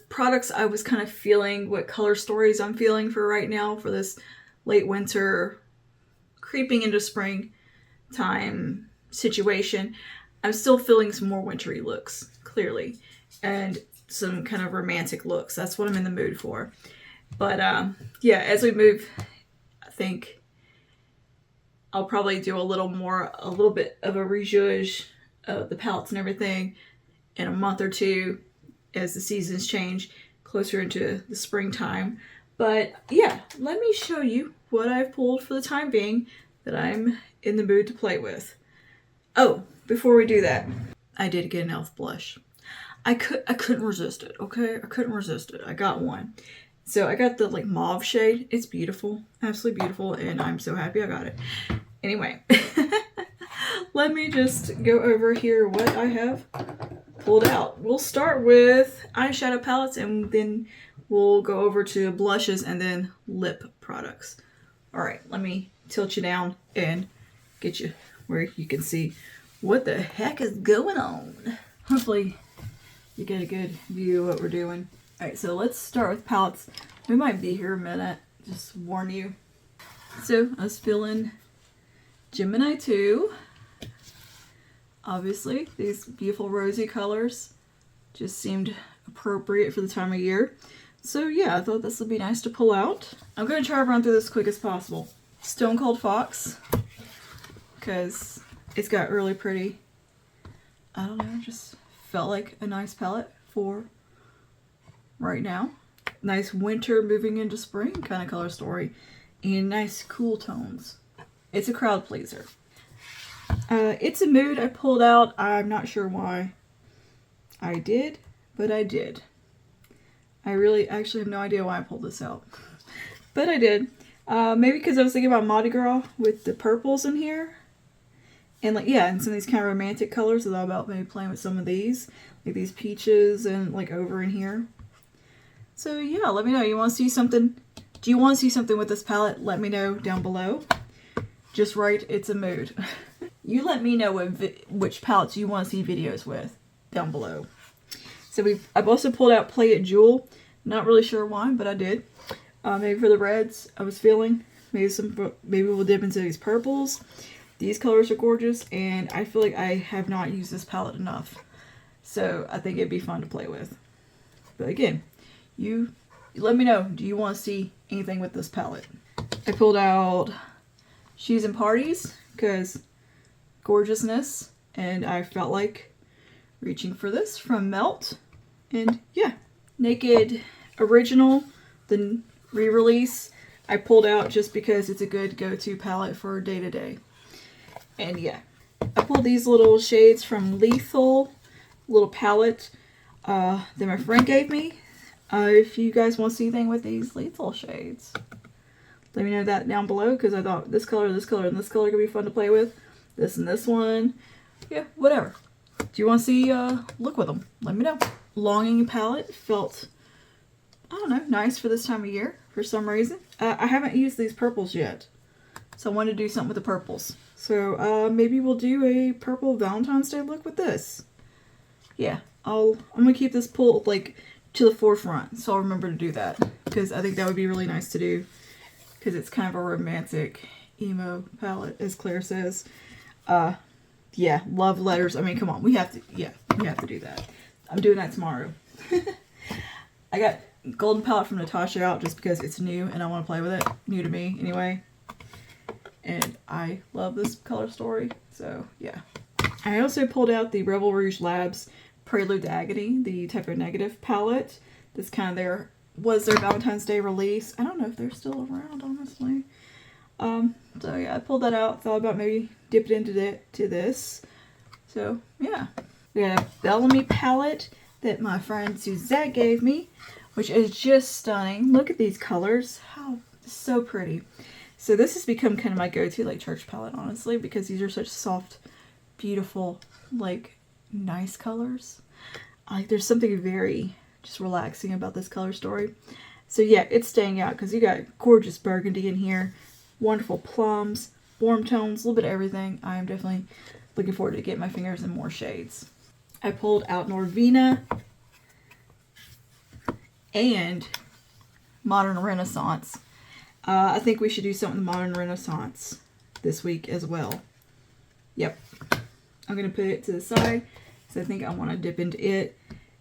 products I was kind of feeling, what color stories I'm feeling for right now for this late winter, creeping into spring time situation. I'm still feeling some more wintry looks, clearly, and some kind of romantic looks. That's what I'm in the mood for. But yeah, as we move, I think I'll probably do a little bit of a rejudge of the palettes and everything in a month or two as the seasons change closer into the springtime. But yeah, let me show you what I've pulled for the time being that I'm in the mood to play with. Oh, before we do that, I did get an e.l.f. blush. I couldn't resist it, okay? I couldn't resist it. I got one. So I got the like mauve shade. It's beautiful, absolutely beautiful, and I'm so happy I got it. Anyway, let me just go over here what I have pulled out. We'll start with eyeshadow palettes, and then we'll go over to blushes and then lip products. All right, let me tilt you down and get you where you can see what the heck is going on. Hopefully you get a good view of what we're doing. All right, so let's start with palettes. We might be here a minute, just warn you. So I was feeling Gemini 2. Obviously, these beautiful rosy colors just seemed appropriate for the time of year. So yeah, I thought this would be nice to pull out. I'm going to try to run through this as quick as possible. Stone Cold Fox, because it's got really pretty, I don't know, just felt like a nice palette for right now. Nice winter moving into spring kind of color story, and nice cool tones. It's a crowd pleaser. It's a mood I pulled out. I'm not sure why I did, but I did. I really actually have no idea why I pulled this out, but I did. Maybe because I was thinking about Mardi Gras with the purples in here. And like, yeah, and some of these kind of romantic colors. I thought about maybe playing with some of these, like these peaches and like over in here. So yeah, let me know. You want to see something? Do you want to see something with this palette? Let me know down below. Just write, it's a mood. You let me know which palettes you want to see videos with down below. So I've also pulled out Play It Jewel. Not really sure why, but I did. Maybe for the reds I was feeling. Maybe we'll dip into these purples. These colors are gorgeous, and I feel like I have not used this palette enough. So I think it'd be fun to play with. But again, you let me know. Do you want to see anything with this palette? I pulled out She's in Parties, because gorgeousness. and I felt like reaching for this from Melt. And yeah, Naked Original, the re-release, I pulled out just because it's a good go-to palette for day-to-day. And yeah, I pulled these little shades from Lethal, little palette that my friend gave me. If you guys want to see anything with these Lethal shades, let me know that down below, because I thought this color, and this color could be fun to play with. This and this one. Yeah, whatever. Do you want to see look with them? Let me know. Longing palette felt, I don't know, nice for this time of year for some reason. I haven't used these purples yet, so I wanted to do something with the purples. So maybe we'll do a purple Valentine's Day look with this. Yeah, I'm gonna keep this pulled like to the forefront, so I'll remember to do that, because I think that would be really nice to do, because it's kind of a romantic emo palette, as Claire says. Yeah, love letters. I mean, come on, we have to do that. I'm doing that tomorrow. I got Golden Palette from Natasha out just because it's new and I want to play with it. New to me, anyway. And I love this color story, so yeah. I also pulled out the Rebel Rouge Labs Prelude to Agony, the Typo Negative palette. This kind of was their Valentine's Day release. I don't know if they're still around, honestly. So yeah, I pulled that out. Thought about maybe dipping into this. So yeah, we got a Bellamy palette that my friend Suzette gave me, which is just stunning. Look at these colors, how so pretty. So this has become kind of my go-to like church palette, honestly, because these are such soft, beautiful, like nice colors. Like there's something very just relaxing about this color story. So yeah, it's staying out because you got gorgeous burgundy in here, wonderful plums, warm tones, a little bit of everything. I am definitely looking forward to get my fingers in more shades. I pulled out Norvina and Modern Renaissance. I think we should do something with Modern Renaissance this week as well. Yep. I'm going to put it to the side because I think I want to dip into it.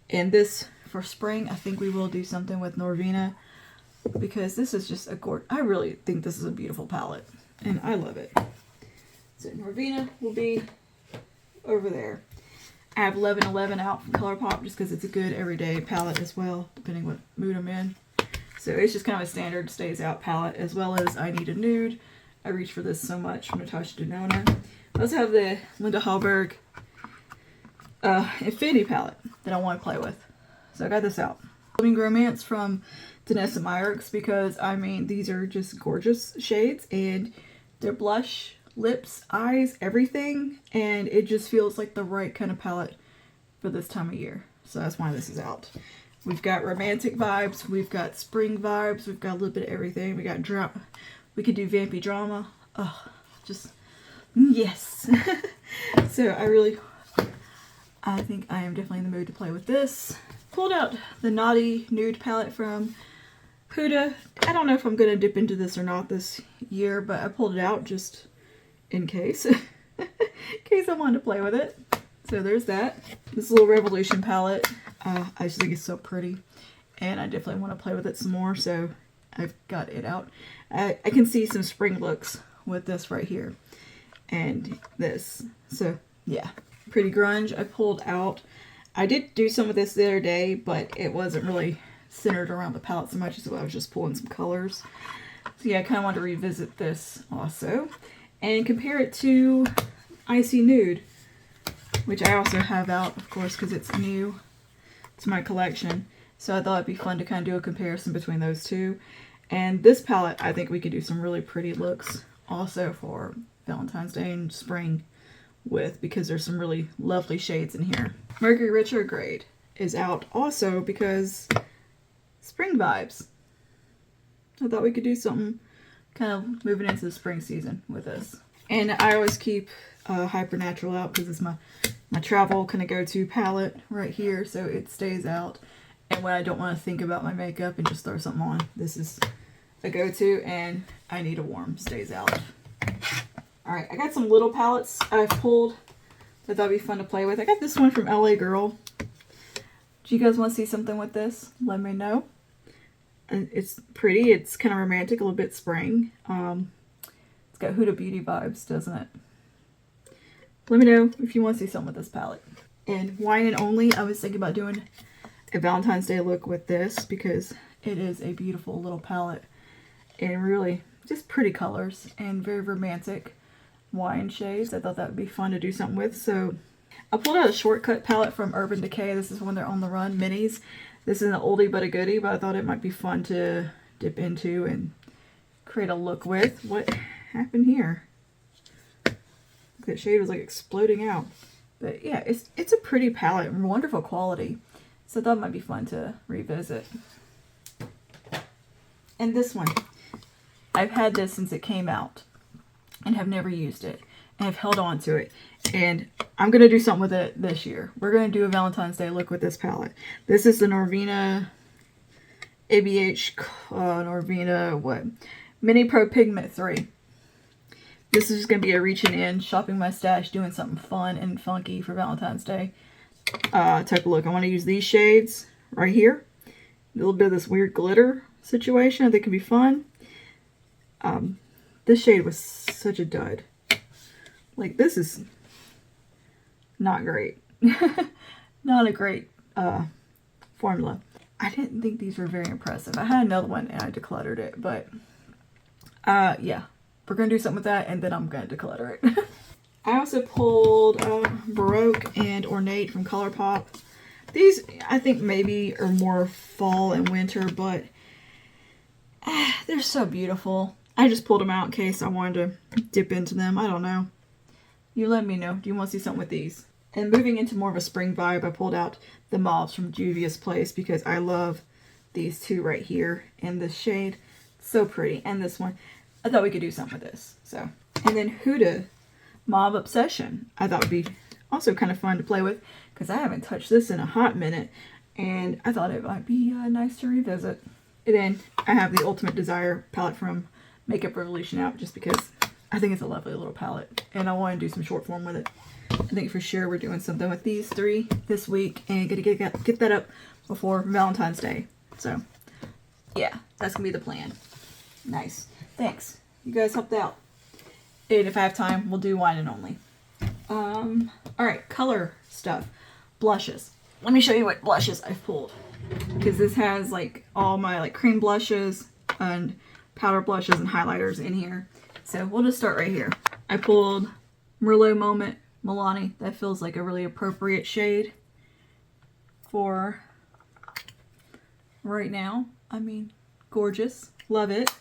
And this, for spring, I think we will do something with Norvina, because this is just a gorgeous, I really think this is a beautiful palette. And I love it. So Norvina will be over there. I have 1111 out from ColourPop just because it's a good everyday palette as well, depending what mood I'm in. So it's just kind of a standard stays out palette, as well as I Need a Nude. I reach for this so much from Natasha Denona. I also have the Linda Hallberg Infinity palette that I want to play with. So I got this out. Living Romance from Danessa Myricks, because I mean these are just gorgeous shades and they're blush, lips, eyes, everything, and it just feels like the right kind of palette for this time of year. So that's why this is out. We've got romantic vibes, we've got spring vibes, we've got a little bit of everything. We got drama. We could do vampy drama. Oh, just yes. So I think I am definitely in the mood to play with this. Pulled out the Naughty Nude palette from HUDA. I don't know if I'm going to dip into this or not this year, but I pulled it out just in case. In case I wanted to play with it. So there's that. This little Revolution palette. I just think it's so pretty. And I definitely want to play with it some more, so I've got it out. I can see some spring looks with this right here. And this. So, yeah. Pretty Grunge I pulled out. I did do some of this the other day, but it wasn't really centered around the palette so much as I was just pulling some colors. So yeah, I kind of want to revisit this also. And compare it to Icy Nude, which I also have out, of course, because it's new to my collection. So I thought it'd be fun to kind of do a comparison between those two. And this palette, I think we could do some really pretty looks also for Valentine's Day and spring with, because there's some really lovely shades in here. Mercury Retrograde is out also because spring vibes. I thought we could do something kind of moving into the spring season with this. And I always keep Hypernatural out because it's my travel kind of go-to palette right here, so it stays out. And when I don't want to think about my makeup and just throw something on, this is a go-to. And I Need a Warm stays out. Alright, I got some little palettes I've pulled that I thought would be fun to play with. I got this one from LA Girl. Do you guys want to see something with this? Let me know. And it's pretty. It's kind of romantic, a little bit spring. It's got Huda Beauty vibes, doesn't it? Let me know if you want to see some with this palette. And Wine and Only, I was thinking about doing a Valentine's Day look with this because it is a beautiful little palette and really just pretty colors and very romantic wine shades. I thought that would be fun to do something with. So I pulled out a shortcut palette from Urban Decay. This is when they're on the run minis. This is an oldie but a goodie, but I thought it might be fun to dip into and create a look with. What happened here? That shade was like exploding out. But yeah, it's a pretty palette and wonderful quality. So I thought it might be fun to revisit. And this one, I've had this since it came out and have never used it. And I've held on to it. And I'm going to do something with it this year. We're going to do a Valentine's Day look with this palette. This is the Norvina ABH Norvina Mini Pro Pigment 3. This is just going to be a reaching in, shopping my stash, doing something fun and funky for Valentine's Day type of look. I want to use these shades right here. A little bit of this weird glitter situation. I think it could be fun. This shade was such a dud. Like, this is not great. Not a great formula. I didn't think these were very impressive. I had another one and I decluttered it, but yeah. We're going to do something with that, and then I'm going to declutter it. I also pulled Baroque and Ornate from ColourPop. These, I think, maybe are more fall and winter, but they're so beautiful. I just pulled them out in case I wanted to dip into them. I don't know. You let me know. Do you want to see something with these? And moving into more of a spring vibe, I pulled out the mauves from Juvia's Place because I love these two right here in this shade. So pretty. And this one. I thought we could do something with this. So, and then HUDA Mauve Obsession. I thought would be also kind of fun to play with because I haven't touched this in a hot minute, and I thought it might be nice to revisit. And then I have the Ultimate Desire palette from Makeup Revolution out just because I think it's a lovely little palette, and I want to do some short form with it. I think for sure we're doing something with these three this week, and gonna get that up before Valentine's Day. So, yeah, that's gonna be the plan. Nice. Thanks. You guys helped out. And if I have time, we'll do Wine and Only. Alright, color stuff. Blushes. Let me show you what blushes I've pulled. Because this has like all my like cream blushes and powder blushes and highlighters in here. So we'll just start right here. I pulled Merlot Moment Milani. That feels like a really appropriate shade for right now. I mean, gorgeous. Love it.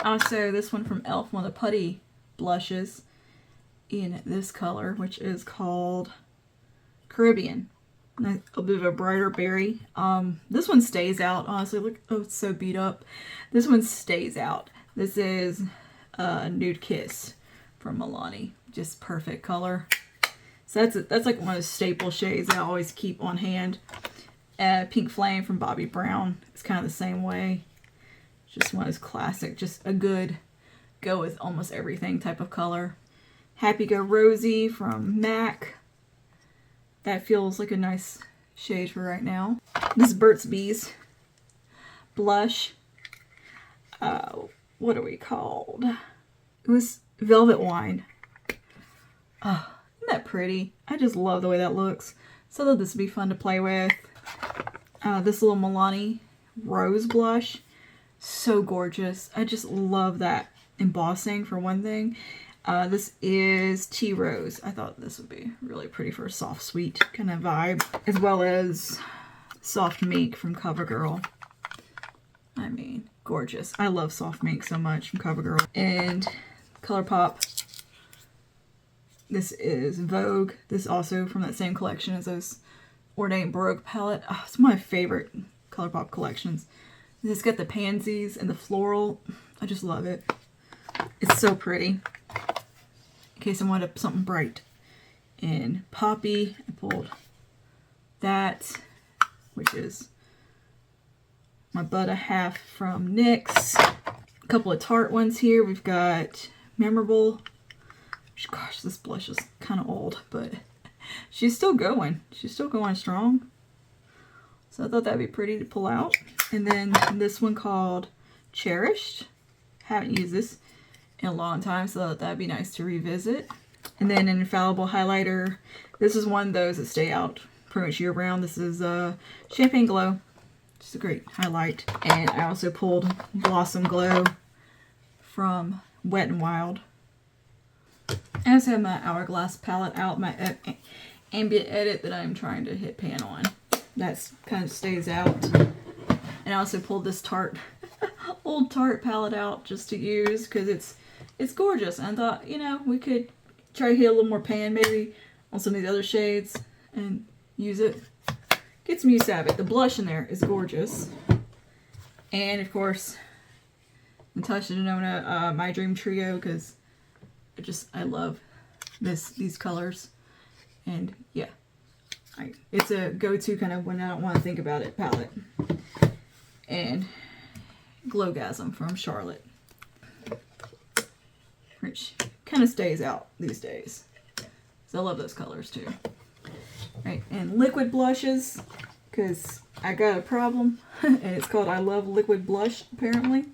Also, this one from e.l.f., one of the putty blushes in this color, which is called Caribbean. A bit of a brighter berry. This one stays out, honestly. Look, oh, it's so beat up. This one stays out. This is Nude Kiss from Milani. Just perfect color. So that's like one of the staple shades I always keep on hand. Pink Flame from Bobbi Brown. It's kind of the same way. Just one of those classic, just a good go with almost everything type of color. Happy Go Rosy from MAC. That feels like a nice shade for right now. This is Burt's Bees blush. What are we called? It was Velvet Wine. Oh, isn't that pretty? I just love the way that looks. So I thought this would be fun to play with. This little Milani Rose blush. So gorgeous. I just love that embossing for one thing. This is Tea Rose. I thought this would be really pretty for a soft, sweet kind of vibe. As well as Soft Mink from CoverGirl. I mean, gorgeous. I love Soft Mink so much from CoverGirl. And ColourPop. This is Vogue. This is also from that same collection as those Ornate Baroque palette. Oh, it's my favorite ColourPop collections. It's got the pansies and the floral. I just love it. It's so pretty. In case I wanted something bright. And Poppy, I pulled that, which is my Butter Half from NYX. A couple of Tarte ones here. We've got Memorable. Gosh, this blush is kind of old, but she's still going. She's still going strong. So I thought that'd be pretty to pull out. And then this one called Cherished. Haven't used this in a long time, so I thought that'd be nice to revisit. And then an infallible highlighter. This is one of those that stay out pretty much year round. This is Champagne Glow. Just a great highlight. And I also pulled Blossom Glow from Wet n Wild. I also have my Hourglass palette out, my ambient edit that I'm trying to hit pan on. That kind of stays out. And I also pulled this Tarte, old Tarte palette out just to use because it's gorgeous. And I thought, you know, we could try to hit a little more pan maybe on some of these other shades and use it. Get some use out of it. The blush in there is gorgeous. And of course, Natasha Denona, My Dream Trio, because I love these colors. And yeah, it's a go-to kind of when I don't want to think about it palette. And Glowgasm from Charlotte, which kind of stays out these days. So I love those colors too. Right, and liquid blushes, because I got a problem, and it's called I Love Liquid Blush, apparently.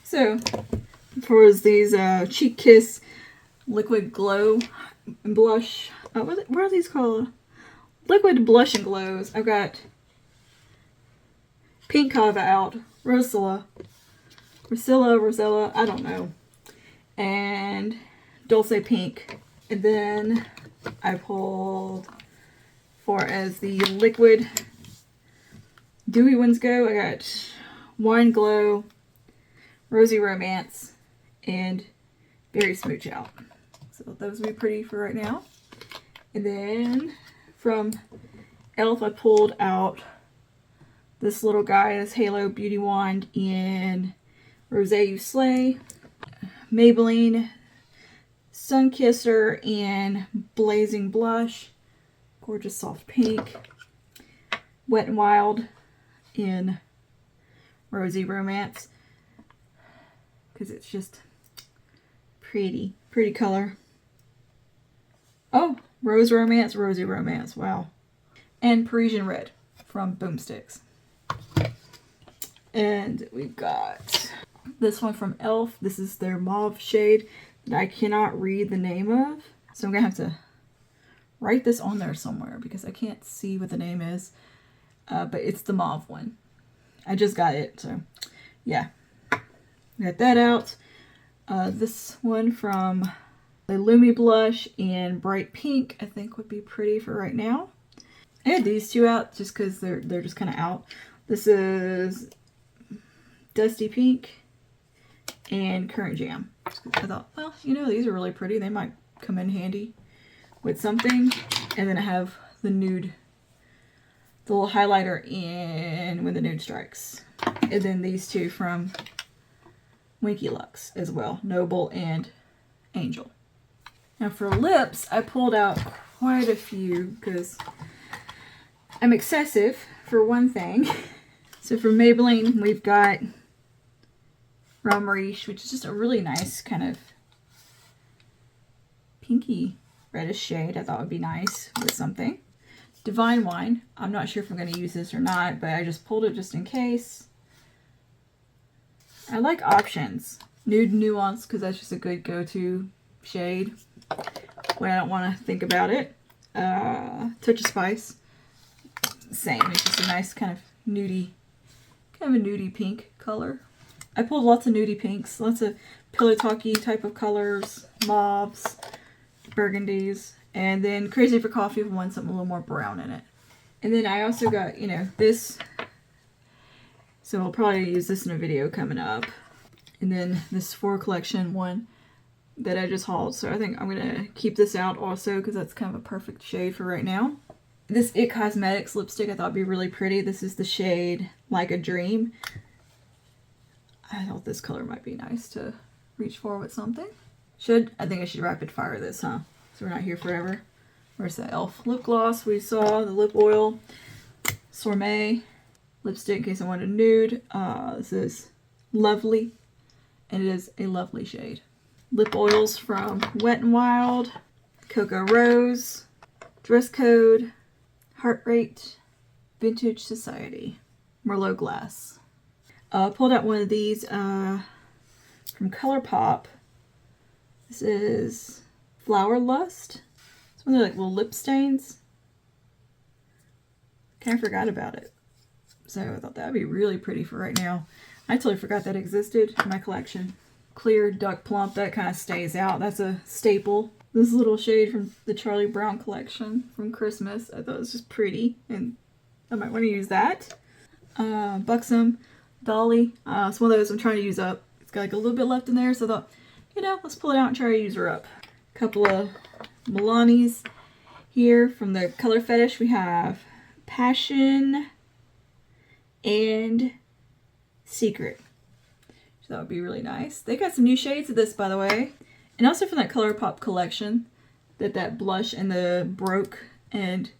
So, for these Cheek Kiss Liquid Glow Blush, what are these called? Liquid Blush and Glows. I've got Pink Kava out, Rosella, I don't know, and Dulce Pink. And then I pulled, for as the liquid dewy ones go, I got Wine Glow, Rosy Romance, and Berry Smooch out. So those will be pretty for right now. And then from e.l.f. I pulled out this little guy, this Halo Beauty Wand in Rosé You Slay, Maybelline Sunkisser in Blazing Blush, gorgeous soft pink, Wet n Wild in Rosy Romance, because it's just pretty color. Oh, Rosy Romance, wow. And Parisian Red from Boomsticks. And we've got this one from e.l.f. This is their mauve shade that I cannot read the name of. So I'm going to have to write this on there somewhere because I can't see what the name is. But it's the mauve one. I just got it, so yeah. Got that out. This one from the Lumi Blush in Bright Pink, I think would be pretty for right now. I had these two out just because they're just kind of out. This is Dusty Pink and Current Jam. I thought, well, you know, these are really pretty. They might come in handy with something. And then I have the nude, the little highlighter in When the Nude Strikes. And then these two from Winky Lux as well, Noble and Angel. Now for lips, I pulled out quite a few because I'm excessive for one thing. So for Maybelline, we've got Romeriche, which is just a really nice kind of pinky reddish shade. I thought would be nice with something. Divine Wine. I'm not sure if I'm going to use this or not, but I just pulled it just in case. I like options. Nude Nuance, because that's just a good go-to shade when I don't want to think about it. Touch of Spice. Same. It's just a nice kind of nudie pink color. I pulled lots of nudie pinks, lots of pillow talky type of colors, mauves, burgundies, and then Crazy for Coffee if I want something a little more brown in it. And then I also got, you know, this. So I'll probably use this in a video coming up. And then this Sephora collection one that I just hauled. So I think I'm going to keep this out also because that's kind of a perfect shade for right now. This IT Cosmetics lipstick I thought would be really pretty. This is the shade Like a Dream. I thought this color might be nice to reach for with something. I think I should rapid fire this, huh? So we're not here forever. Where's the e.l.f. lip gloss we saw? The lip oil. Sorbet lipstick in case I wanted a nude. This is Lovely. And it is a lovely shade. Lip oils from Wet n Wild. Cocoa Rose. Dress Code. Heart Rate. Vintage Society. Merlot Glass. Pulled out one of these from ColourPop. This is Flower Lust. It's one of the like little lip stains. Kind of forgot about it. So I thought that would be really pretty for right now. I totally forgot that existed in my collection. Clear Duck Plump, that kind of stays out. That's a staple. This little shade from the Charlie Brown collection from Christmas. I thought it was just pretty, and I might want to use that. Buxom Dolly. It's one of those I'm trying to use up. It's got like a little bit left in there, so I thought, you know, let's pull it out and try to use her up. A couple of Milani's here from the Color Fetish. We have Passion and Secret. So that would be really nice. They got some new shades of this, by the way. And also from that ColourPop collection that blush and the Broke and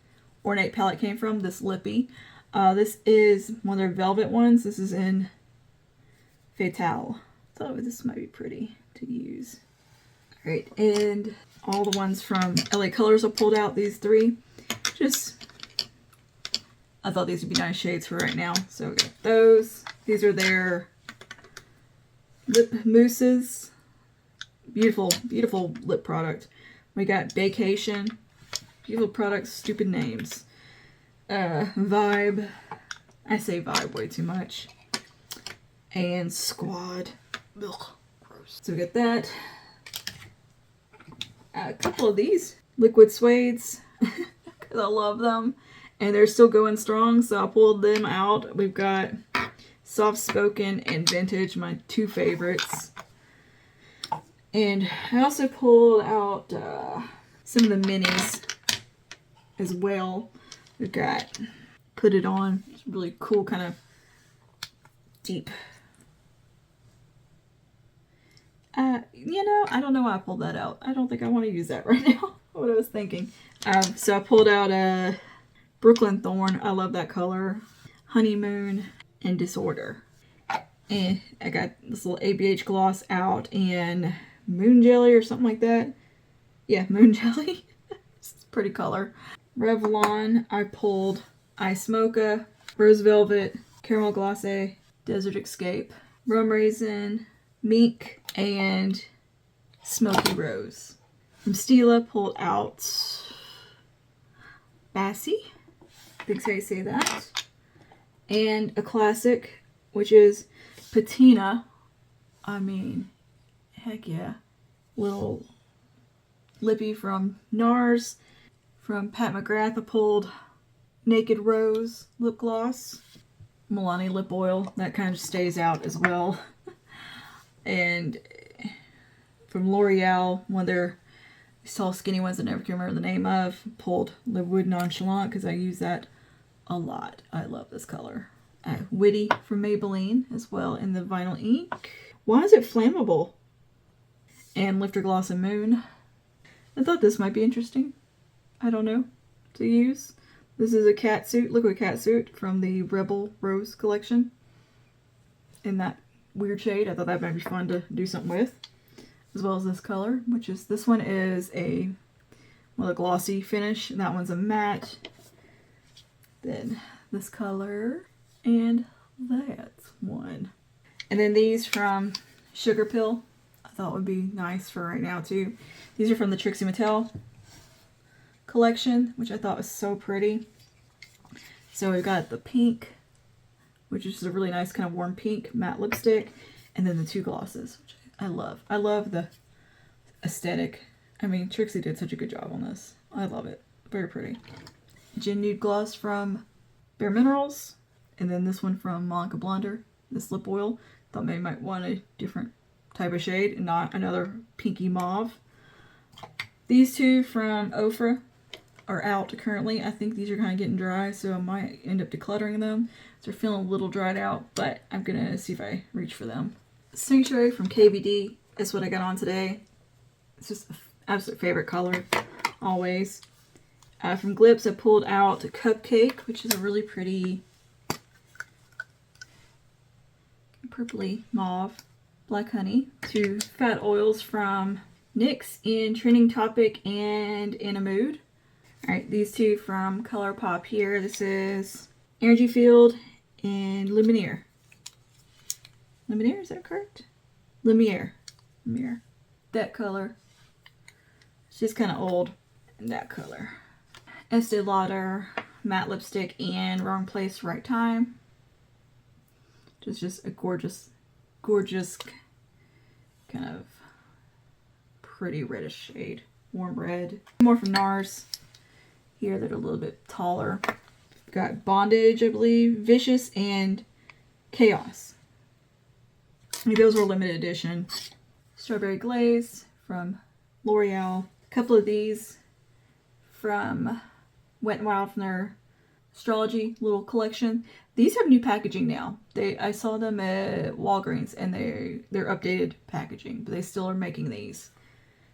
Ornate palette came from, this Lippy. This is one of their velvet ones. This is in Fatale. Thought this might be pretty to use. Alright, and all the ones from LA Colors I pulled out, these three. I thought these would be nice shades for right now. So we got those. These are their lip mousses. Beautiful, beautiful lip product. We got Vacation. Beautiful products, stupid names. Vibe. I say Vibe way too much. And Squad. Ugh, gross. So we got that. A couple of these liquid suedes. Because I love them. And they're still going strong, so I pulled them out. We've got Soft Spoken and Vintage, my two favorites. And I also pulled out some of the minis as well. We've got Put It On. It's really cool, kind of deep. You know, I don't know why I pulled that out. I don't think I want to use that right now. What I was thinking. So I pulled out Brooklyn Thorn. I love that color. Honeymoon and Disorder. And I got this little ABH gloss out in Moon Jelly or something like that. Yeah, Moon Jelly. It's a pretty color. Revlon. I pulled Ice Mocha, Rose Velvet, Caramel Glacé, Desert Escape, Rum Raisin, Mink, and Smoky Rose. From Stila, pulled out Bassie. I think how you say that. And a classic, which is Patina. I mean, heck yeah. Little lippy from NARS. From Pat McGrath, I pulled Naked Rose lip gloss. Milani lip oil. That kind of stays out as well. And from L'Oreal, one of their tall skinny ones I never can remember the name of, pulled Le Wood Nonchalant because I use that a lot. I love this color. Witty from Maybelline as well in the vinyl ink. Why is it flammable? And Lifter Gloss and Moon. I thought this might be interesting. I don't know, to use. This is a catsuit, liquid catsuit from the Rebel Rose collection. In that weird shade. I thought that might be fun to do something with. As well as this color, which is, this one is a glossy finish. And that one's a matte. Then this color and that one. And then these from Sugar Pill. I thought would be nice for right now too. These are from the Trixie Mattel collection, which I thought was so pretty. So we've got the pink, which is a really nice kind of warm pink matte lipstick, and then the two glosses, which I love. I love the aesthetic. I mean, Trixie did such a good job on this. I love it. Very pretty. Gin Nude Gloss from Bare Minerals, and then this one from Monica Blonder, this lip oil. Thought maybe might want a different type of shade and not another pinky mauve. These two from Ofra are out currently. I think these are kind of getting dry, so I might end up decluttering them. They're feeling a little dried out, but I'm gonna see if I reach for them. Sanctuary from KVD is what I got on today. It's just an absolute favorite color, always. From Glips, I pulled out Cupcake, which is a really pretty purpley mauve. Black Honey. Two fat oils from NYX in Trending Topic and In a Mood. Alright, these two from ColourPop here. This is Energy Field and Lumiere. Lumiere, is that correct? Lumiere. Lumiere. That color. She's kind of old in that color. Estee Lauder matte lipstick in Wrong Place, Right Time. Just a gorgeous, gorgeous kind of pretty reddish shade. Warm red. More from NARS. Here they're a little bit taller. Got Bondage, I believe, Vicious, and Chaos. I mean, those were limited edition. Strawberry Glaze from L'Oreal. A couple of these from Wet n Wild from their Astrology little collection. These have new packaging now. I saw them at Walgreens and they're updated packaging, but they still are making these.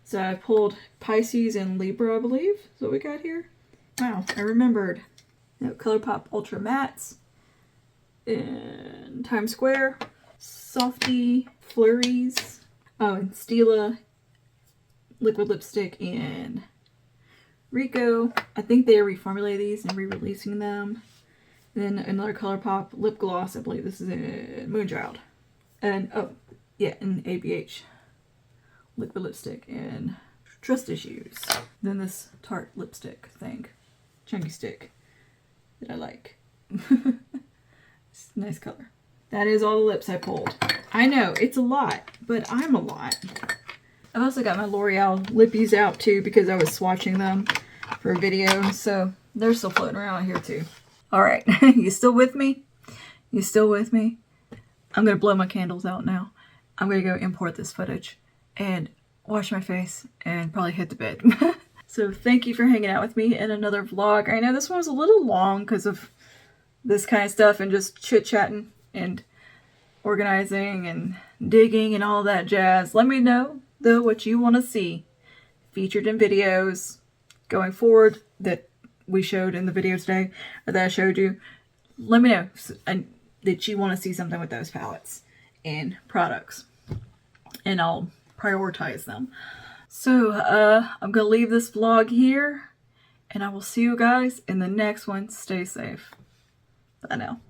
So I pulled Pisces and Libra, I believe, is what we got here. Wow, I remembered. Now, ColourPop Ultra Mattes in Times Square. Softy Flurries. Oh, and Stila liquid lipstick in Rico. I think they reformulated these and re-releasing them. And then another ColourPop lip gloss. I believe this is in Moonchild. And oh yeah, in ABH liquid lipstick and Trust Issues. Then this Tarte lipstick thing, chunky stick, that I like. It's a nice color. That is all the lips I pulled. I know it's a lot, but I'm a lot. I've also got my L'Oreal lippies out too because I was swatching them for a video, so they're still floating around here too. All right, you still with me? You still with me? I'm gonna blow my candles out now. I'm gonna go import this footage and wash my face and probably hit the bed. So thank you for hanging out with me in another vlog. I know this one was a little long because of this kind of stuff and just chit-chatting and organizing and digging and all that jazz. Let me know though what you want to see featured in videos going forward that we showed in the video today or that I showed you. Let me know that you want to see something with those palettes and products, and I'll prioritize them. So I'm gonna leave this vlog here and I will see you guys in the next one. Stay safe. Bye now.